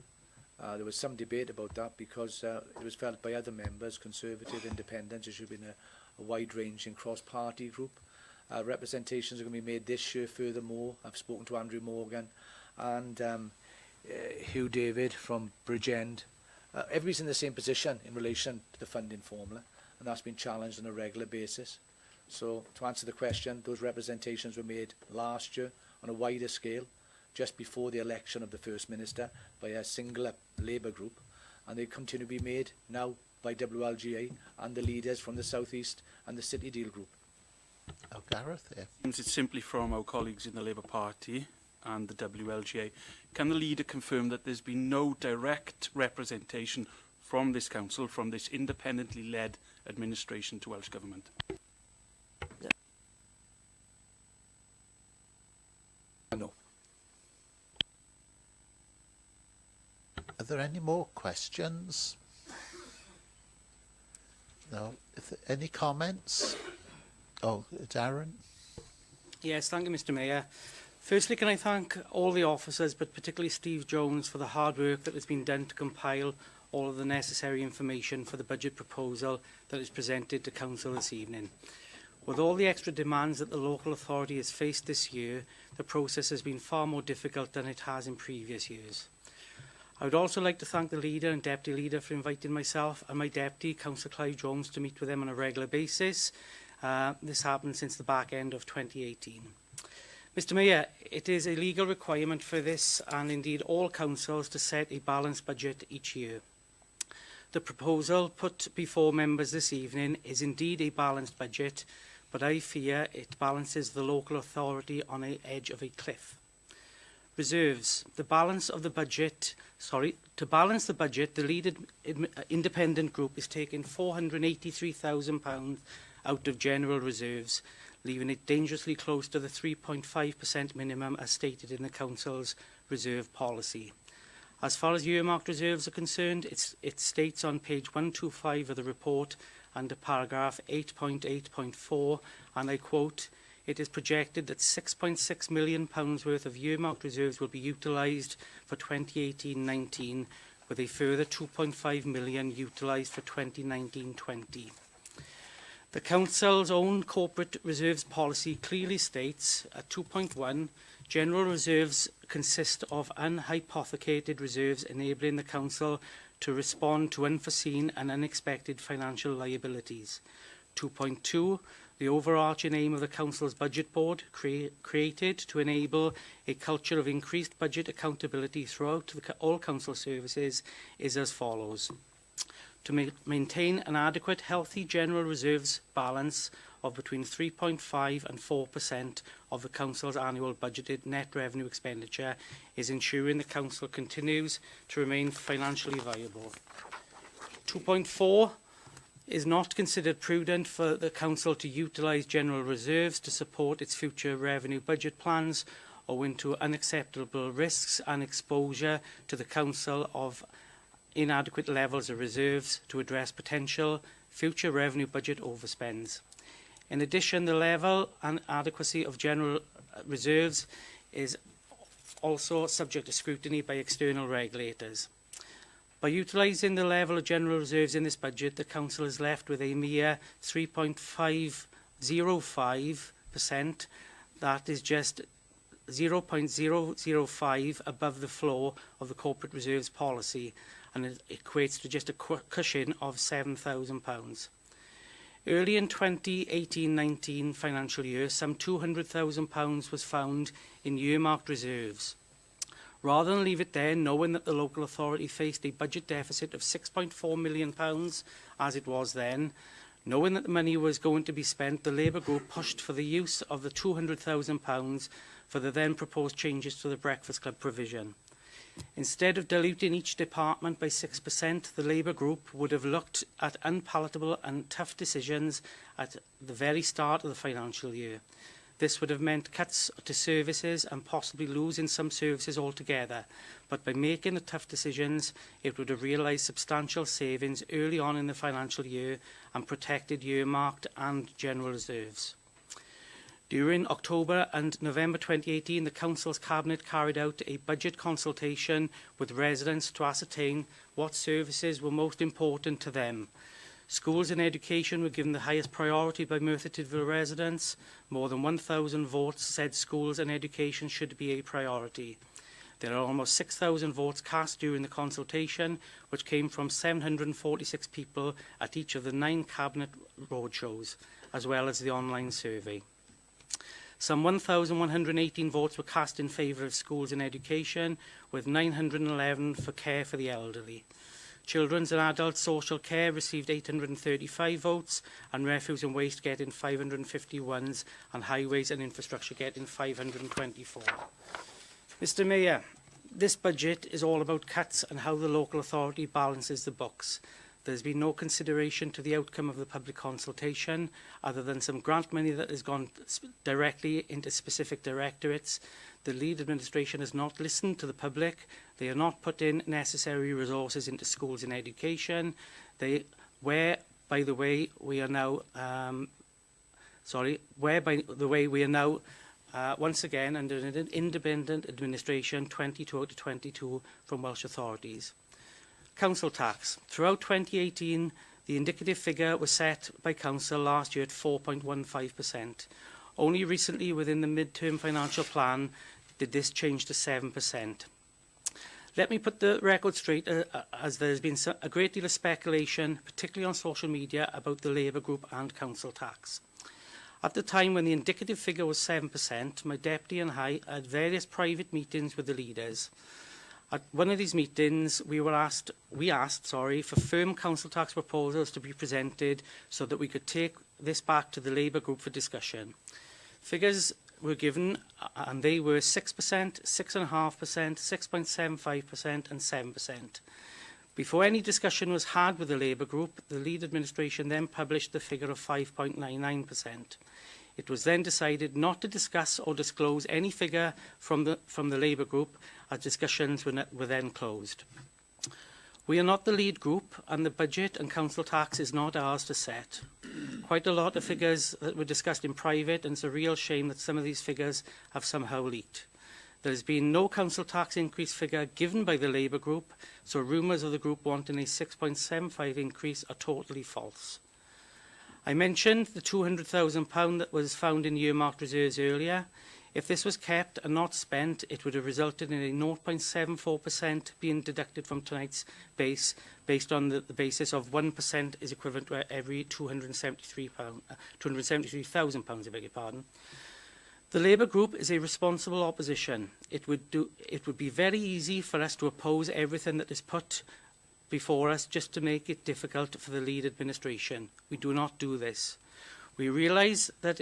There was some debate about that because it was felt by other members, Conservative, Independent, there should have been a wide-ranging cross-party group. Representations are going to be made this year furthermore. I've spoken to Andrew Morgan and Hugh David from Bridgend. Everybody's in the same position in relation to the funding formula, and that's been challenged on a regular basis. So, to answer the question, those representations were made last year on a wider scale, just before the election of the First Minister, by a single Labour group, and they continue to be made now by WLGA and the leaders from the South East and the City Deal group. Oh, Gareth, yeah. It's simply from our colleagues in the Labour Party and the WLGA. Can the leader confirm that there's been no direct representation from this council, from this independently led administration to Welsh Government? No. Are there any more questions? No. Any comments? Oh, Darren? Yes, thank you, Mr Mayor. Firstly, can I thank all the officers, but particularly Steve Jones, for the hard work that has been done to compile all of the necessary information for the budget proposal that is presented to Council this evening. With all the extra demands that the local authority has faced this year, the process has been far more difficult than it has in previous years. I would also like to thank the Leader and Deputy Leader for inviting myself and my Deputy, Councillor Clive Jones, to meet with them on a regular basis. This happened since the back end of 2018. Mr Mayor, it is a legal requirement for this and indeed all councils to set a balanced budget each year. The proposal put before members this evening is indeed a balanced budget, but I fear it balances the local authority on the edge of a cliff. Reserves. To balance the budget, the lead independent group is taking £483,000 out of general reserves, leaving it dangerously close to the 3.5% minimum as stated in the Council's reserve policy. As far as earmarked reserves are concerned, it states on page 125 of the report under paragraph 8.8.4, and I quote, "It is projected that £6.6 million worth of earmarked reserves will be utilised for 2018-19, with a further £2.5 million utilised for 2019-20. The Council's own corporate reserves policy clearly states at 2.1, general reserves consist of unhypothecated reserves enabling the Council to respond to unforeseen and unexpected financial liabilities. 2.2, the overarching aim of the Council's Budget Board, created to enable a culture of increased budget accountability throughout all Council services, is as follows. To maintain an adequate, healthy general reserves balance of between 3.5 and 4% of the Council's annual budgeted net revenue expenditure is ensuring the Council continues to remain financially viable. 2.4 is not considered prudent for the Council to utilise general reserves to support its future revenue budget plans, owing to unacceptable risks and exposure to the Council of inadequate levels of reserves to address potential future revenue budget overspends. In addition, the level and adequacy of general reserves is also subject to scrutiny by external regulators. By utilising the level of general reserves in this budget, the Council is left with a mere 3.505%. That is just 0.005 above the floor of the corporate reserves policy, and it equates to just a cushion of £7,000. Early in 2018-19 financial year, some £200,000 was found in earmarked reserves. Rather than leave it there, knowing that the local authority faced a budget deficit of £6.4 million, as it was then, knowing that the money was going to be spent, the Labour group pushed for the use of the £200,000 for the then proposed changes to the Breakfast Club provision. Instead of diluting each department by 6%, the Labour group would have looked at unpalatable and tough decisions at the very start of the financial year. This would have meant cuts to services and possibly losing some services altogether, but by making the tough decisions, it would have realised substantial savings early on in the financial year and protected earmarked and general reserves. During October and November 2018, the Council's Cabinet carried out a budget consultation with residents to ascertain what services were most important to them. Schools and education were given the highest priority by Merthyr residents. More than 1,000 votes said schools and education should be a priority. There are almost 6,000 votes cast during the consultation, which came from 746 people at each of the 9 Cabinet roadshows, as well as the online survey. Some 1,118 votes were cast in favour of schools and education, with 911 for care for the elderly. Children's and adult social care received 835 votes, and refuse and waste getting 551s, and highways and infrastructure getting 524. Mr Mayor, this budget is all about cuts and how the local authority balances the books. There's been no consideration to the outcome of the public consultation, other than some grant money that has gone directly into specific directorates. The lead administration has not listened to the public. They have not put in necessary resources into schools and education. By by the way we are now, once again under an independent administration 22 to 22 from Welsh authorities. Council tax. Throughout 2018, the indicative figure was set by Council last year at 4.15%. Only recently, within the mid-term financial plan, did this change to 7%. Let me put the record straight, as there has been a great deal of speculation, particularly on social media, about the Labour group and council tax. At the time when the indicative figure was 7%, my deputy and I had various private meetings with the leaders. At one of these meetings, we asked for firm council tax proposals to be presented so that we could take this back to the Labour group for discussion. Figures were given, and they were 6%, 6.5%, 6.75% and 7%. Before any discussion was had with the Labour group, the lead administration then published the figure of 5.99%. It was then decided not to discuss or disclose any figure from the Labour group, as discussions were then closed. We are not the lead group, and the budget and council tax is not ours to set. Quite a lot of figures that were discussed in private, and it's a real shame that some of these figures have somehow leaked. There has been no council tax increase figure given by the Labour group, so rumours of the group wanting a 6.75 increase are totally false. I mentioned the £200,000 that was found in earmarked reserves earlier. If this was kept and not spent, it would have resulted in a 0.74% being deducted from tonight's base, based on the basis of 1% is equivalent to every £273,000, I beg your pardon. The Labour group is a responsible opposition. It would be very easy for us to oppose everything that is put before us just to make it difficult for the lead administration. We do not do this. We realise that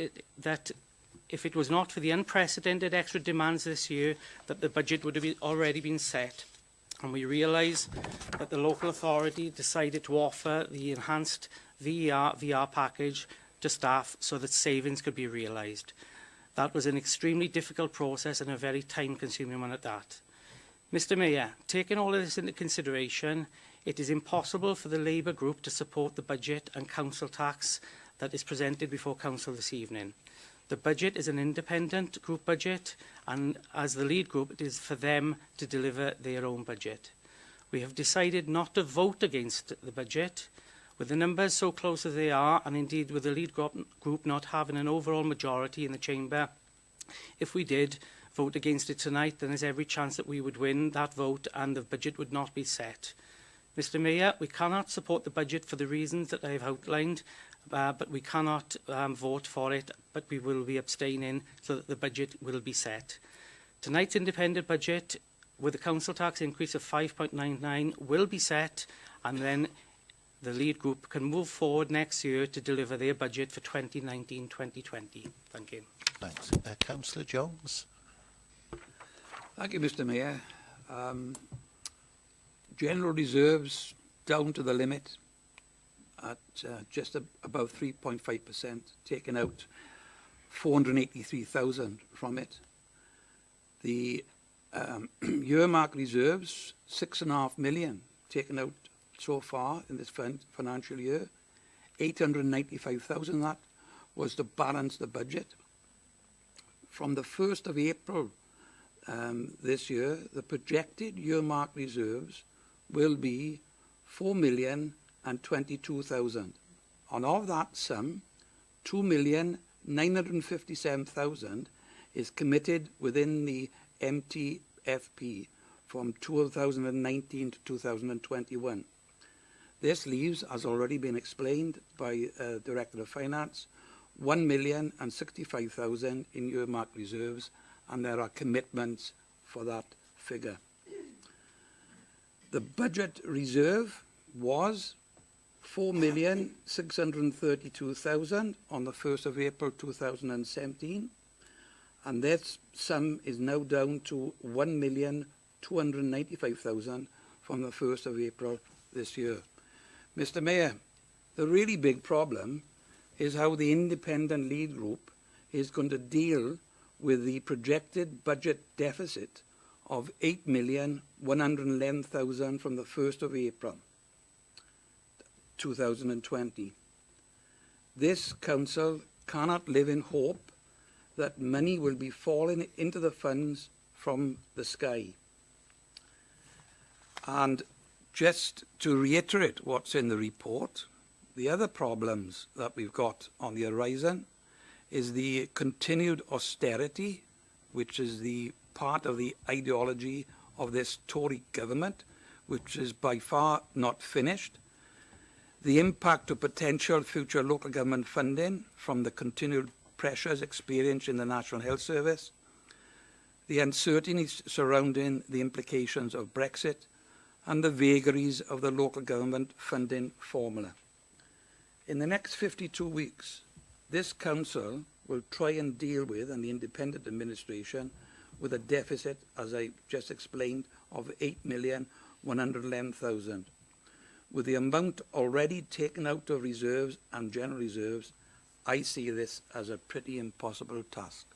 if it was not for the unprecedented extra demands this year, that the budget would have already been set. And we realise that the local authority decided to offer the enhanced VR package to staff so that savings could be realised. That was an extremely difficult process and a very time-consuming one at that. Mr Mayor, taking all of this into consideration, it is impossible for the Labour group to support the budget and council tax that is presented before Council this evening. The budget is an independent group budget, and as the lead group, it is for them to deliver their own budget. We have decided not to vote against the budget. With the numbers so close as they are, and indeed with the lead group not having an overall majority in the chamber, if we did vote against it tonight, then there's every chance that we would win that vote and the budget would not be set. Mr Mayor, we cannot support the budget for the reasons that I have outlined, but we cannot vote for it, but we will be abstaining so that the budget will be set. Tonight's independent budget, with a council tax increase of 5.99, will be set, and then the lead group can move forward next year to deliver their budget for 2019-2020. Thank you. Thanks. Councillor Jones. Thank you, Mr Mayor. General reserves down to the limit at just above 3.5%, taken out 483,000 from it. The earmark reserves, 6.5 million, taken out so far in this financial year. 895,000, that was to balance the budget. From the 1st of April this year, the projected earmark reserves will be 4,022,000. And of that sum, 2,957,000 is committed within the MTFP from 2019 to 2021. This leaves, as already been explained by Director of Finance, 1,065,000 in earmarked reserves, and there are commitments for that figure. The budget reserve was 4,632,000 on the 1st of April 2017, and this sum is now down to 1,295,000 from the 1st of April this year. Mr Mayor, the really big problem is how the independent lead group is going to deal with the projected budget deficit of 8,111,000 from the 1st of April 2020. this council cannot live in hope that money will be falling into the funds from the sky. And just to reiterate what's in the report, the other problems that we've got on the horizon is the continued austerity, which is the part of the ideology of this Tory government, which is by far not finished. The impact of potential future local government funding from the continued pressures experienced in the National Health Service, the uncertainties surrounding the implications of Brexit, and the vagaries of the local government funding formula. In the next 52 weeks, this council will try and deal with, and the independent administration, with a deficit, as I just explained, of 8,111,000. With the amount already taken out of reserves and general reserves, I see this as a pretty impossible task.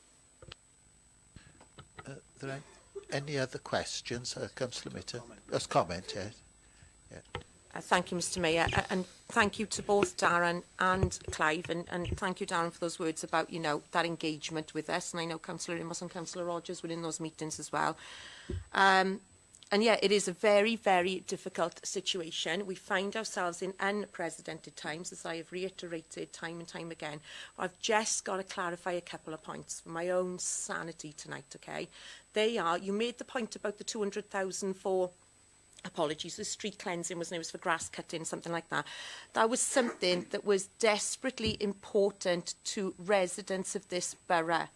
There any other questions, Councillor Mitton? As comment, yes. Yeah. Thank you, Mr Mayor, and thank you to both Darren and Clive, and thank you, Darren, for those words about, you know, that engagement with us, and I know Councillor Amos and Councillor Rogers were in those meetings as well. And yeah, it is a very, very difficult situation. We find ourselves in unprecedented times, as I have reiterated time and time again. I've just got to clarify a couple of points for my own sanity tonight, okay? They are, you made the point about the 200,000 for, apologies, the street cleansing, wasn't it? It was for grass cutting, something like that. That was something that was desperately important to residents of this borough.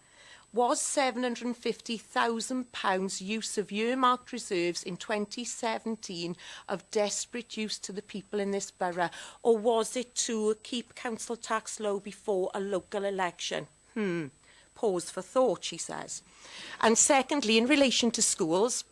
Was £750,000 use of earmarked reserves in 2017 of desperate use to the people in this borough, or was it to keep council tax low before a local election? Pause for thought, she says. And secondly, in relation to schools,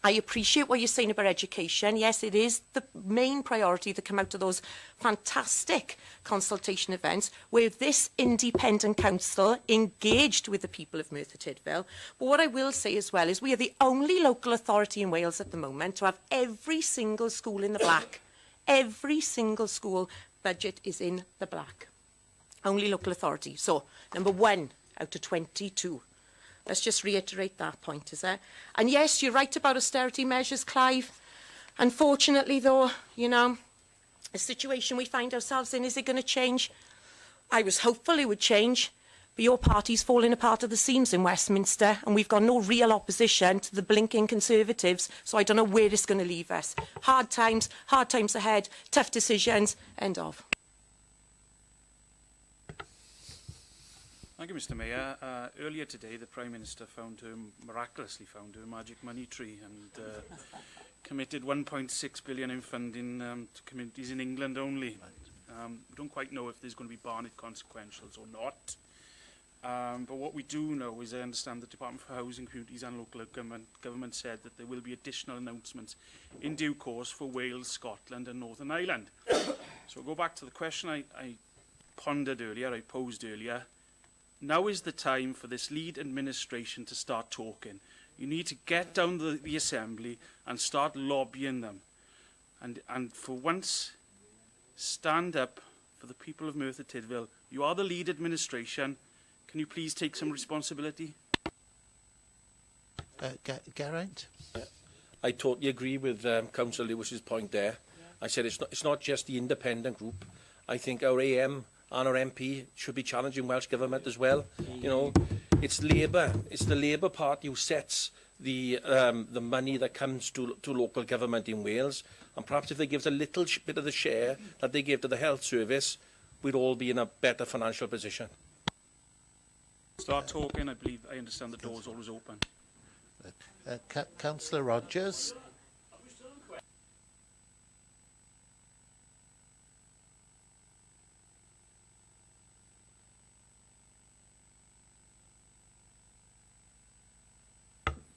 I appreciate what you're saying about education. Yes, it is the main priority that come out of those fantastic consultation events where this independent council engaged with the people of Merthyr Tydfil. But what I will say as well is we are the only local authority in Wales at the moment to have every single school in the black. Every single school budget is in the black. Only local authority. So, number 1 out of 22. Let's just reiterate that point, is it? And yes, you're right about austerity measures, Clive. Unfortunately, though, you know, the situation we find ourselves in, is it going to change? I was hopeful it would change, but your party's falling apart at the seams in Westminster, and we've got no real opposition to the blinking Conservatives, so I don't know where it's going to leave us. Hard times ahead, tough decisions, end of. Thank you, Mr Mayor. Earlier today, the Prime Minister miraculously found her magic money tree and committed 1.6 billion in funding to communities in England only. We don't quite know if there's going to be Barnet consequentials or not. But what we do know is I understand the Department for Housing, Communities and Local Government said that there will be additional announcements in due course for Wales, Scotland and Northern Ireland. So we'll go back to the question I posed earlier. Now is the time for this lead administration to start talking. You need to get down the Assembly and start lobbying them. And for once, stand up for the people of Merthyr Tydfil. You are the lead administration. Can you please take some responsibility? Gareth? I totally agree with Councillor Lewis's point there. I said it's not just the independent group. I think our AM and our MP should be challenging Welsh Government as well. You know, it's Labour. It's the Labour Party who sets the money that comes to local government in Wales. And perhaps if they give us a little bit of the share that they give to the health service, we'd all be in a better financial position. Start talking. I understand the door's always open. Councillor Rogers.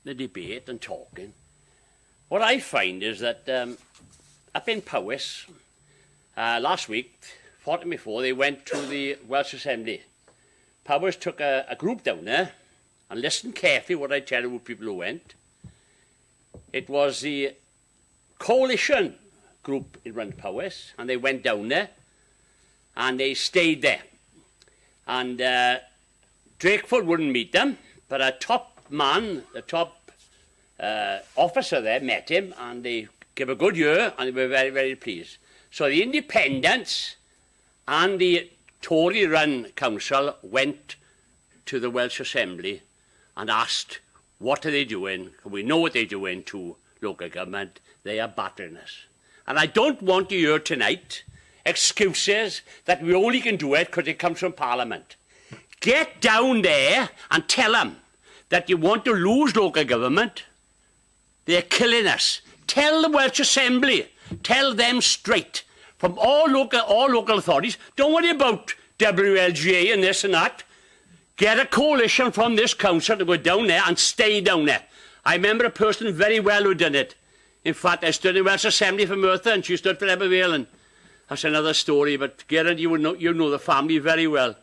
The debate and talking. What I find is that up in Powys, last week, fortnight before, they went to the Welsh Assembly. Powys took a group down there and listened carefully what I tell you people who went. It was the coalition group in Run Powys, and they went down there and they stayed there. And Drakeford wouldn't meet them, but a top man, the top officer there met him, and they gave a good year, and they were very, very pleased. So the independents and the Tory-run council went to the Welsh Assembly and asked, what are they doing? We know what they're doing to local government. They are battering us. And I don't want to hear tonight excuses that we only can do it because it comes from Parliament. Get down there and tell them that you want to lose local government. They're killing us. Tell the Welsh Assembly, tell them straight, from all local authorities, don't worry about WLGA and this and that. Get a coalition from this council to go down there and stay down there. I remember a person very well who done it. In fact, I stood in Welsh Assembly for Merthyr and she stood for Ebervale, and that's another story, but Gareth, you know the family very well.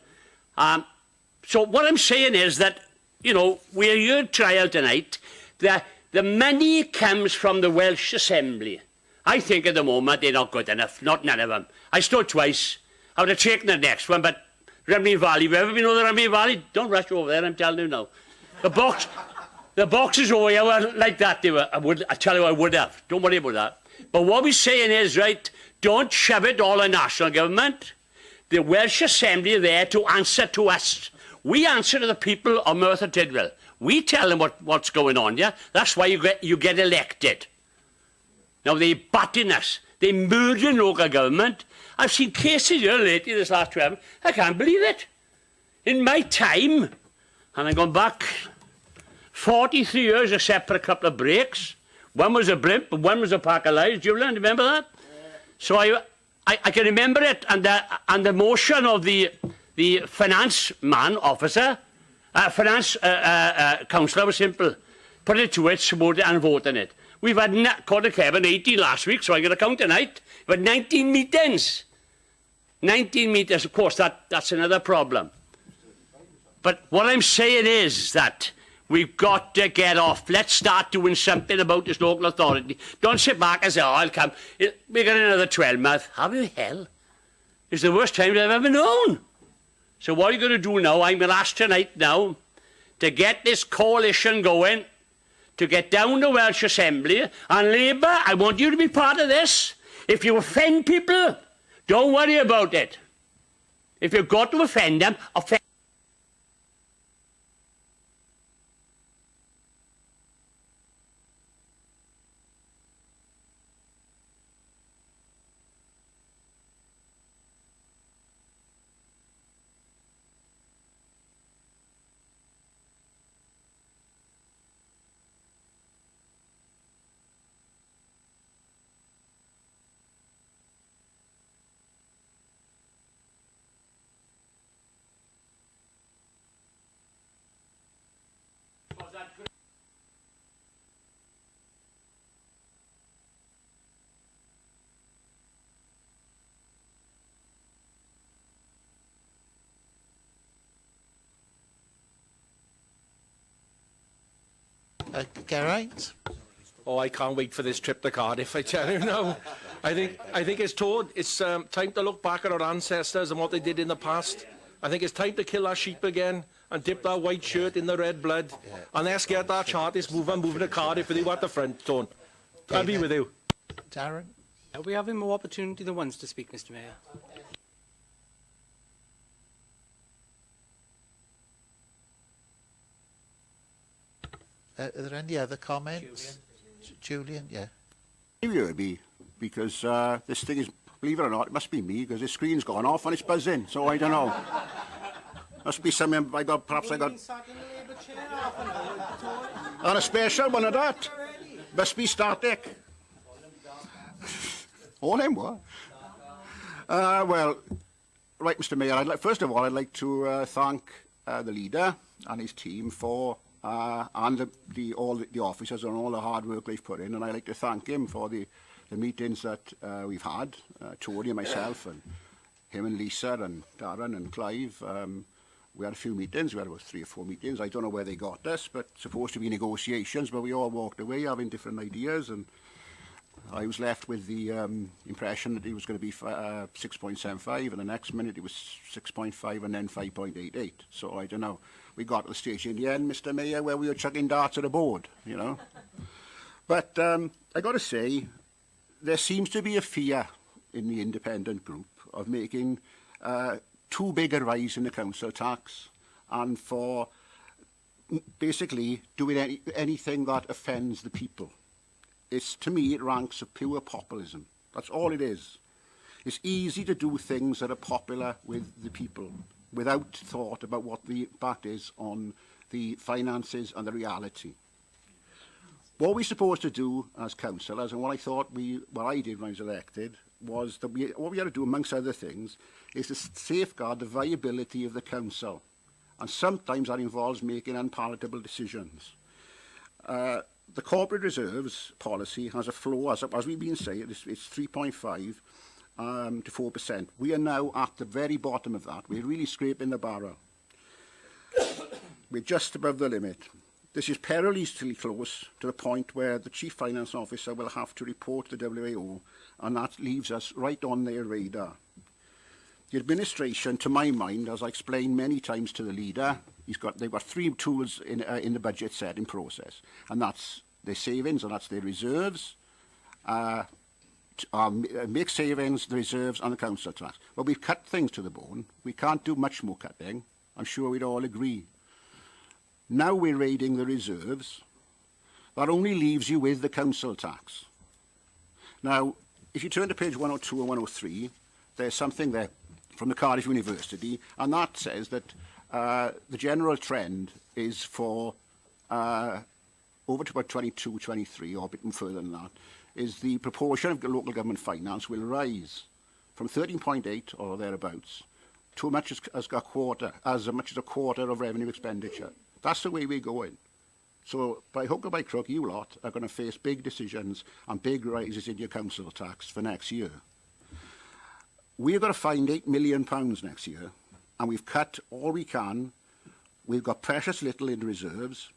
So what I'm saying is that, you know, we're here at trial tonight. The money comes from the Welsh Assembly. I think at the moment they're not good enough, not none of them. I stood twice. I would have taken the next one, but Remney Valley, have you ever been over the Remney Valley? Don't rush over there, I'm telling you now. The boxes over here were like that. I tell you, I would have. Don't worry about that. But what we're saying is, right, don't shove it all on national government. The Welsh Assembly are there to answer to us. We answer to the people of Merthyr Tydfil. We tell them what's going on, yeah? That's why you get elected. Now, they're batting us. They're murdering local government. I've seen cases here lately, this last 12 months. I can't believe it. In my time, and I'm going back 43 years except for a couple of breaks. One was a blimp and one was a pack of lies. Julian, remember that? So I can remember it, and the motion of the finance man officer, finance councillor was simple. Put it to it, support it and vote on it. We've had, according to Kevin, 18 last week, so I'm going to count tonight. We've had 19 meetings. 19 meetings, of course, that's another problem. But what I'm saying is that we've got to get off. Let's start doing something about this local authority. Don't sit back and say, oh, I'll come. We got another 12 months. Have you hell? It's the worst time I've ever known. So what are you going to do now? I'm going to ask tonight now to get this coalition going, to get down the Welsh Assembly. And Labour, I want you to be part of this. If you offend people, don't worry about it. If you've got to offend them, offend. Gareth? Oh, I can't wait for this trip to Cardiff, I tell you now. I think it's time to look back at our ancestors and what they did in the past. I think it's time to kill our sheep again and dip that white shirt in the red blood. Yeah. And let's get that Chartist moving to Cardiff with you at the front, Tone. I'll be with you. Darren? Are we having more opportunity than once to speak, Mr Mayor? Are there any other comments? Julian, yeah. Maybe it would be, because this thing is, believe it or not, it must be me, because the screen's gone off and it's buzzing, so I don't know. Must be something, perhaps I got... On a special one of that. Must be static. All them what? Well, right, Mr Mayor, first of all, I'd like to thank the leader and his team for and all the officers and all the hard work they've put in, and I'd like to thank him for the meetings that we've had, Tony and myself, and him and Lisa and Darren and Clive. We had a few meetings, we had about 3 or 4 meetings. I don't know where they got us, but supposed to be negotiations, but we all walked away having different ideas, and I was left with the impression that it was going to be 6.75, and the next minute it was 6.5 and then 5.88. So I don't know. We got to the stage in the end, Mr. Mayor, where we were chucking darts at a board, you know. But I got to say, there seems to be a fear in the independent group of making too big a rise in the council tax and for basically doing anything that offends the people. It's, to me, it ranks of pure populism. That's all it is. It's easy to do things that are popular with the people without thought about what the impact is on the finances and the reality. What we're supposed to do as councillors, and what I did when I was elected, was that what we had to do, amongst other things, is to safeguard the viability of the council. And sometimes that involves making unpalatable decisions. The corporate reserves policy has a floor, as we've been saying, it's 3.5 to 4%. We are now at the very bottom of that. We're really scraping the barrel. We're just above the limit. This is perilously close to the point where the Chief Finance Officer will have to report to the WAO, and that leaves us right on their radar. The administration, to my mind, as I explained many times to the leader, they've got three tools in the budget setting process, and that's their savings and that's their reserves, make savings, the reserves and the council tax. Well, we've cut things to the bone. We can't do much more cutting. I'm sure we'd all agree. Now we're raiding the reserves. That only leaves you with the council tax. Now, if you turn to page 102 and 103, there's something there from the Cardiff University, and that says that the general trend is for over to about 22, 23, or a bit further than that, is the proportion of local government finance will rise from 13.8 or thereabouts to as much as a quarter of revenue expenditure. That's the way we're going. So by hook or by crook, you lot are going to face big decisions and big rises in your council tax for next year. We're going to find £8 million next year, and we've cut all we can. We've got precious little in reserves.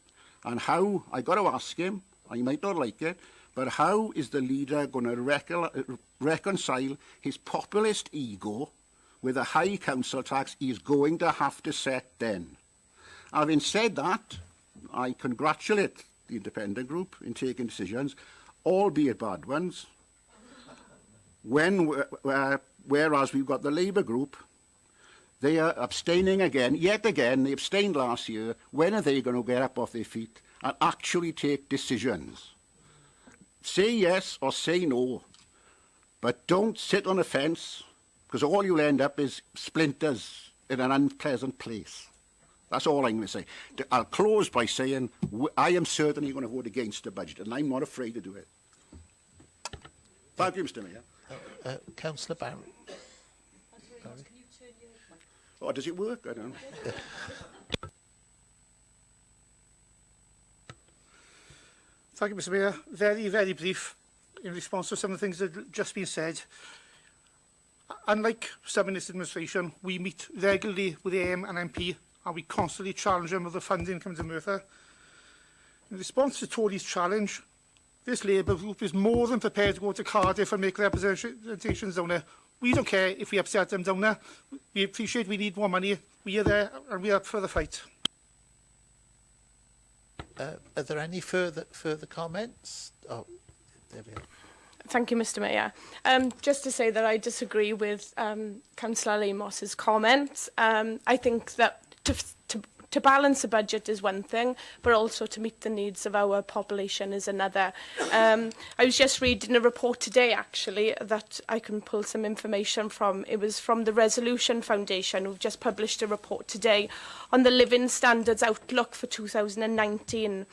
And how, I got to ask him, I might not like it, but how is the leader going to reconcile his populist ego with a high council tax he is going to have to set then? Having said that, I congratulate the independent group in taking decisions, albeit bad ones, whereas we've got the Labour group, they are abstaining again, yet again. They abstained last year. When are they going to get up off their feet and actually take decisions? Say yes or say no, but don't sit on a fence, because all you'll end up is splinters in an unpleasant place. That's all I'm going to say. I'll close by saying I am certainly going to vote against the budget, and I'm not afraid to do it. Thank you, Mr. Mayor. Councillor Barry. Oh, does it work? I don't know. Thank you, Mr. Mayor. Very, very brief in response to some of the things that have just been said. Unlike some in this administration, we meet regularly with the AM and MP, and we constantly challenge them with the funding coming to Merthyr. In response to Tories' challenge, this Labour group is more than prepared to go to Cardiff and make representations down there. We don't care if we upset them down there. We appreciate we need more money. We are there and we are up for the fight. Are there any further comments? Oh, there we are. Thank you, Mr. Mayor. Just to say that I disagree with Councillor Amos's comments. I think that to balance a budget is one thing, but also to meet the needs of our population is another. I was just reading a report today, actually, that I can pull some information from. It was from the Resolution Foundation, who've just published a report today on the Living Standards Outlook for 2019.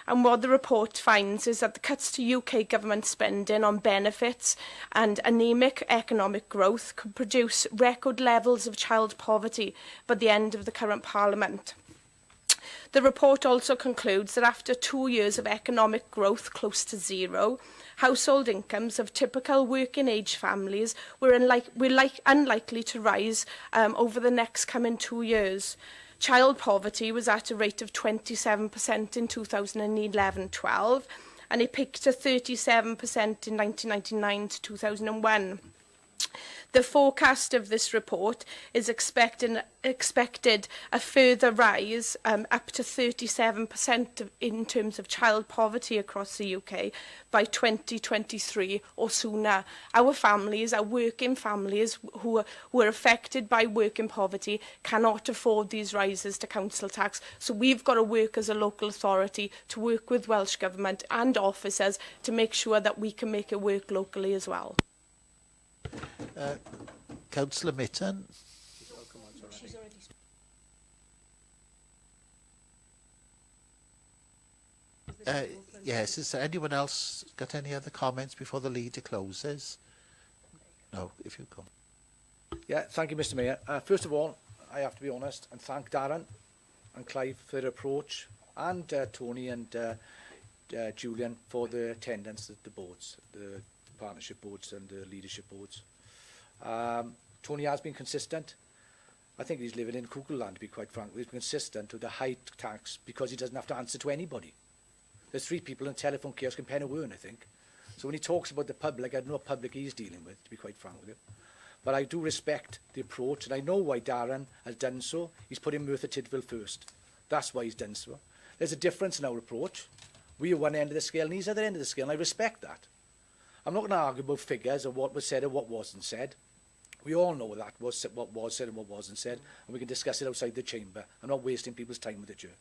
And what the report finds is that the cuts to UK government spending on benefits and anemic economic growth could produce record levels of child poverty by the end of the current Parliament. The report also concludes that after 2 years of economic growth close to zero, household incomes of typical working-age families were unlikely to rise over the next coming 2 years. Child poverty was at a rate of 27% in 2011-12, and it peaked to 37% in 1999 to 2001. The forecast of this report is expected a further rise up to 37% in terms of child poverty across the UK by 2023 or sooner. Our families, our working families who are affected by working poverty cannot afford these rises to council tax. So we've got to work as a local authority to work with Welsh Government and officers to make sure that we can make it work locally as well. Councillor Mitten. Yes, is there anyone else got any other comments before the leader closes? No, if you come. Yeah, thank you, Mr. Mayor. First of all, I have to be honest and thank Darren and Clive for their approach, and Tony and Julian for the attendance at the boards, the partnership boards and the leadership boards. Tony has been consistent. I think he's living in cuckoo land, to be quite frank. He's been consistent with the high tax because he doesn't have to answer to anybody. There's 3 people in telephone kiosk in Pen y Wyn, I think. So when he talks about the public, I don't know what public he's dealing with, to be quite frank with you. But I do respect the approach, and I know why Darren has done so. He's putting Merthyr Tydfil first. That's why he's done so. There's a difference in our approach. We are one end of the scale, and he's at the other end of the scale, and I respect that. I'm not going to argue about figures or what was said or what wasn't said. We all know that was what was said and what wasn't said, and we can discuss it outside the chamber. I'm not wasting people's time with it here.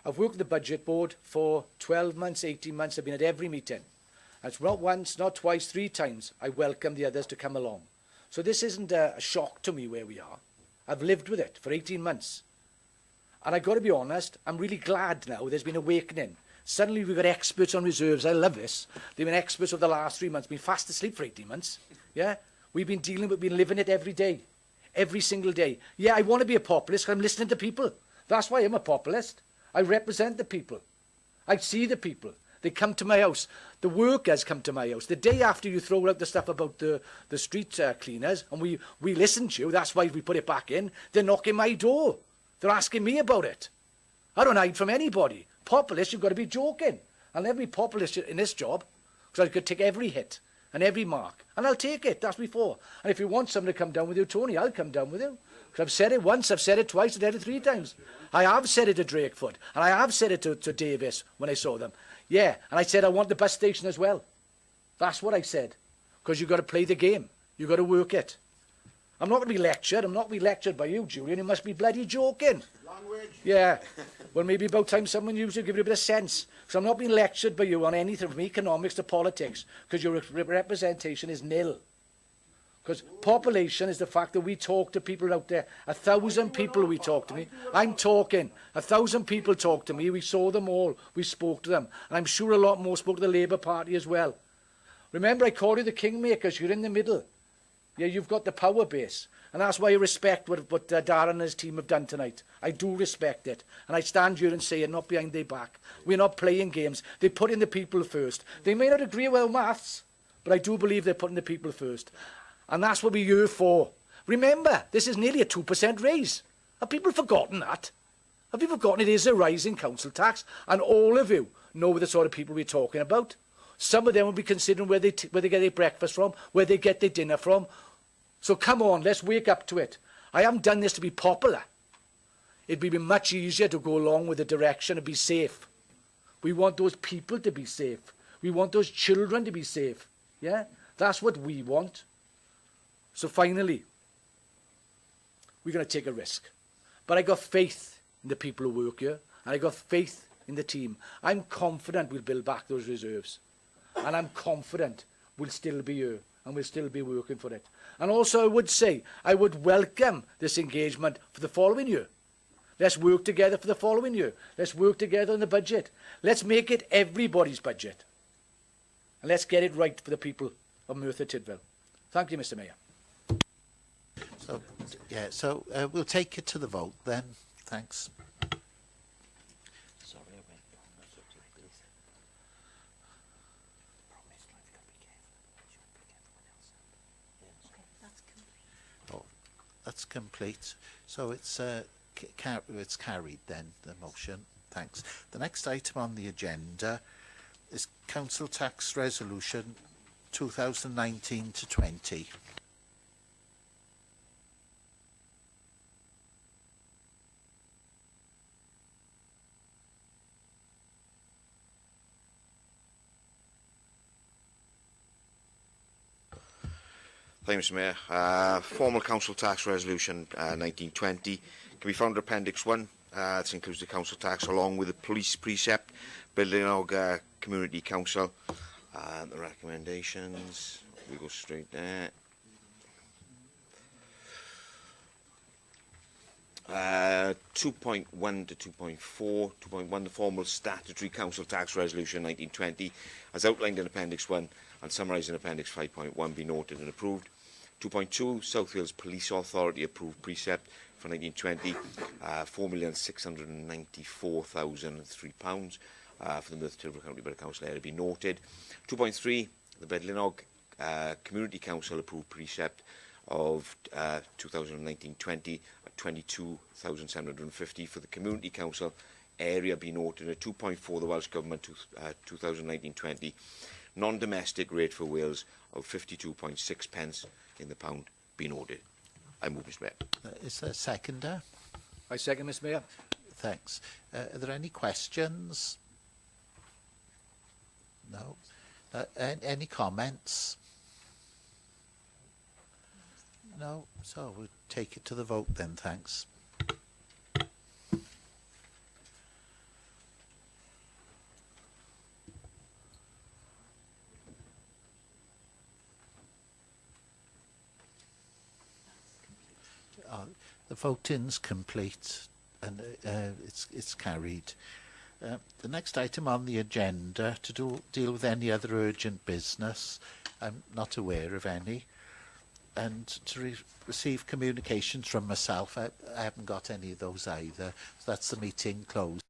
I've worked at the budget board for 12 months, 18 months. I've been at every meeting. And it's not once, not twice, 3 times. I welcome the others to come along. So this isn't a shock to me where we are. I've lived with it for 18 months. And I've got to be honest, I'm really glad now there's been awakening. Suddenly we've got experts on reserves. I love this. They've been experts over the last 3 months, been fast asleep for 18 months. Yeah? We've been dealing with, been living it every day. Every single day. Yeah, I want to be a populist because I'm listening to people. That's why I'm a populist. I represent the people. I see the people. They come to my house. The workers come to my house. The day after you throw out the stuff about the street cleaners, and we listen to you, that's why we put it back in, they're knocking my door. They're asking me about it. I don't hide from anybody. Populist, you've got to be joking. I'll never be populist in this job, because I could take every hit and every mark. And I'll take it, that's before. And if you want someone to come down with you, Tony, I'll come down with you. Because I've said it once, I've said it twice, I've said it 3 times. I have said it to Drakefoot, and I have said it to Davis when I saw them. Yeah, and I said I want the bus station as well. That's what I said. Because you've got to play the game. You've got to work it. I'm not going to be lectured. I'm not going to be lectured by you, Julian. You must be bloody joking. Language. Yeah. Well, maybe about time someone used to give it a bit of sense. Because I'm not being lectured by you on anything from economics to politics. Because your representation is nil. Because population is the fact that we talk to people out there. 1,000 people we talk to me. I'm talking. 1,000 people talk to me. We saw them all. We spoke to them. And I'm sure a lot more spoke to the Labour Party as well. Remember, I called you the kingmakers. You're in the middle. Yeah, you've got the power base. And that's why I respect what Darren and his team have done tonight. I do respect it. And I stand here and say it, not behind their back. We're not playing games. They put in the people first. They may not agree with our maths, but I do believe they're putting the people first. And that's what we're here for. Remember, this is nearly a 2% raise. Have people forgotten that? Have you forgotten it is a rise in council tax? And all of you know the sort of people we're talking about. Some of them will be considering where they get their breakfast from, where they get their dinner from. So come on, let's wake up to it. I haven't done this to be popular. It'd be much easier to go along with the direction and be safe. We want those people to be safe. We want those children to be safe. Yeah? That's what we want. So finally, we're going to take a risk. But I got faith in the people who work here, and I got faith in the team. I'm confident we'll build back those reserves. And I'm confident we'll still be here, and we'll still be working for it. And also I would say, I would welcome this engagement for the following year. Let's work together for the following year. Let's work together on the budget. Let's make it everybody's budget. And let's get it right for the people of Merthyr Tydfil. Thank you, Mr. Mayor. So, yeah, so we'll take it to the vote then. Thanks. Sorry, I went wrong. That's what it is. Oh, that's complete. So it's carried then, the motion. Thanks. The next item on the agenda is Council Tax Resolution 2019 to 20. Thank you, Mr Mayor. Formal Council Tax Resolution 1920 can be found in Appendix 1. This includes the council tax along with the police precept, Building og Community Council. The recommendations, we go straight there. 2.1 to 2.4. 2.1, the formal statutory council tax resolution 1920, as outlined in Appendix 1 and summarised in Appendix 5.1, be noted and approved. 2.2, South Wales Police Authority approved precept for 1920, £4,694,003 for the Merthyr County Borough Council area, be noted. 2.3, the Bedlinog Community Council approved precept of 2019-20 at 22,750 for the Community Council area, be noted. At 2.4, the Welsh Government 2019-20 non-domestic rate for Wales of 52.6 pence in the pound, be noted. I move, Mr Mayor. Is there a seconder? I second, Mr Mayor. Thanks. Are there any questions? No. Any comments? No. So we'll take it to the vote then. Thanks. The voting's complete and it's carried. The next item on the agenda to deal with any other urgent business. I'm not aware of any. And to receive communications from myself, I haven't got any of those either. So that's the meeting closed.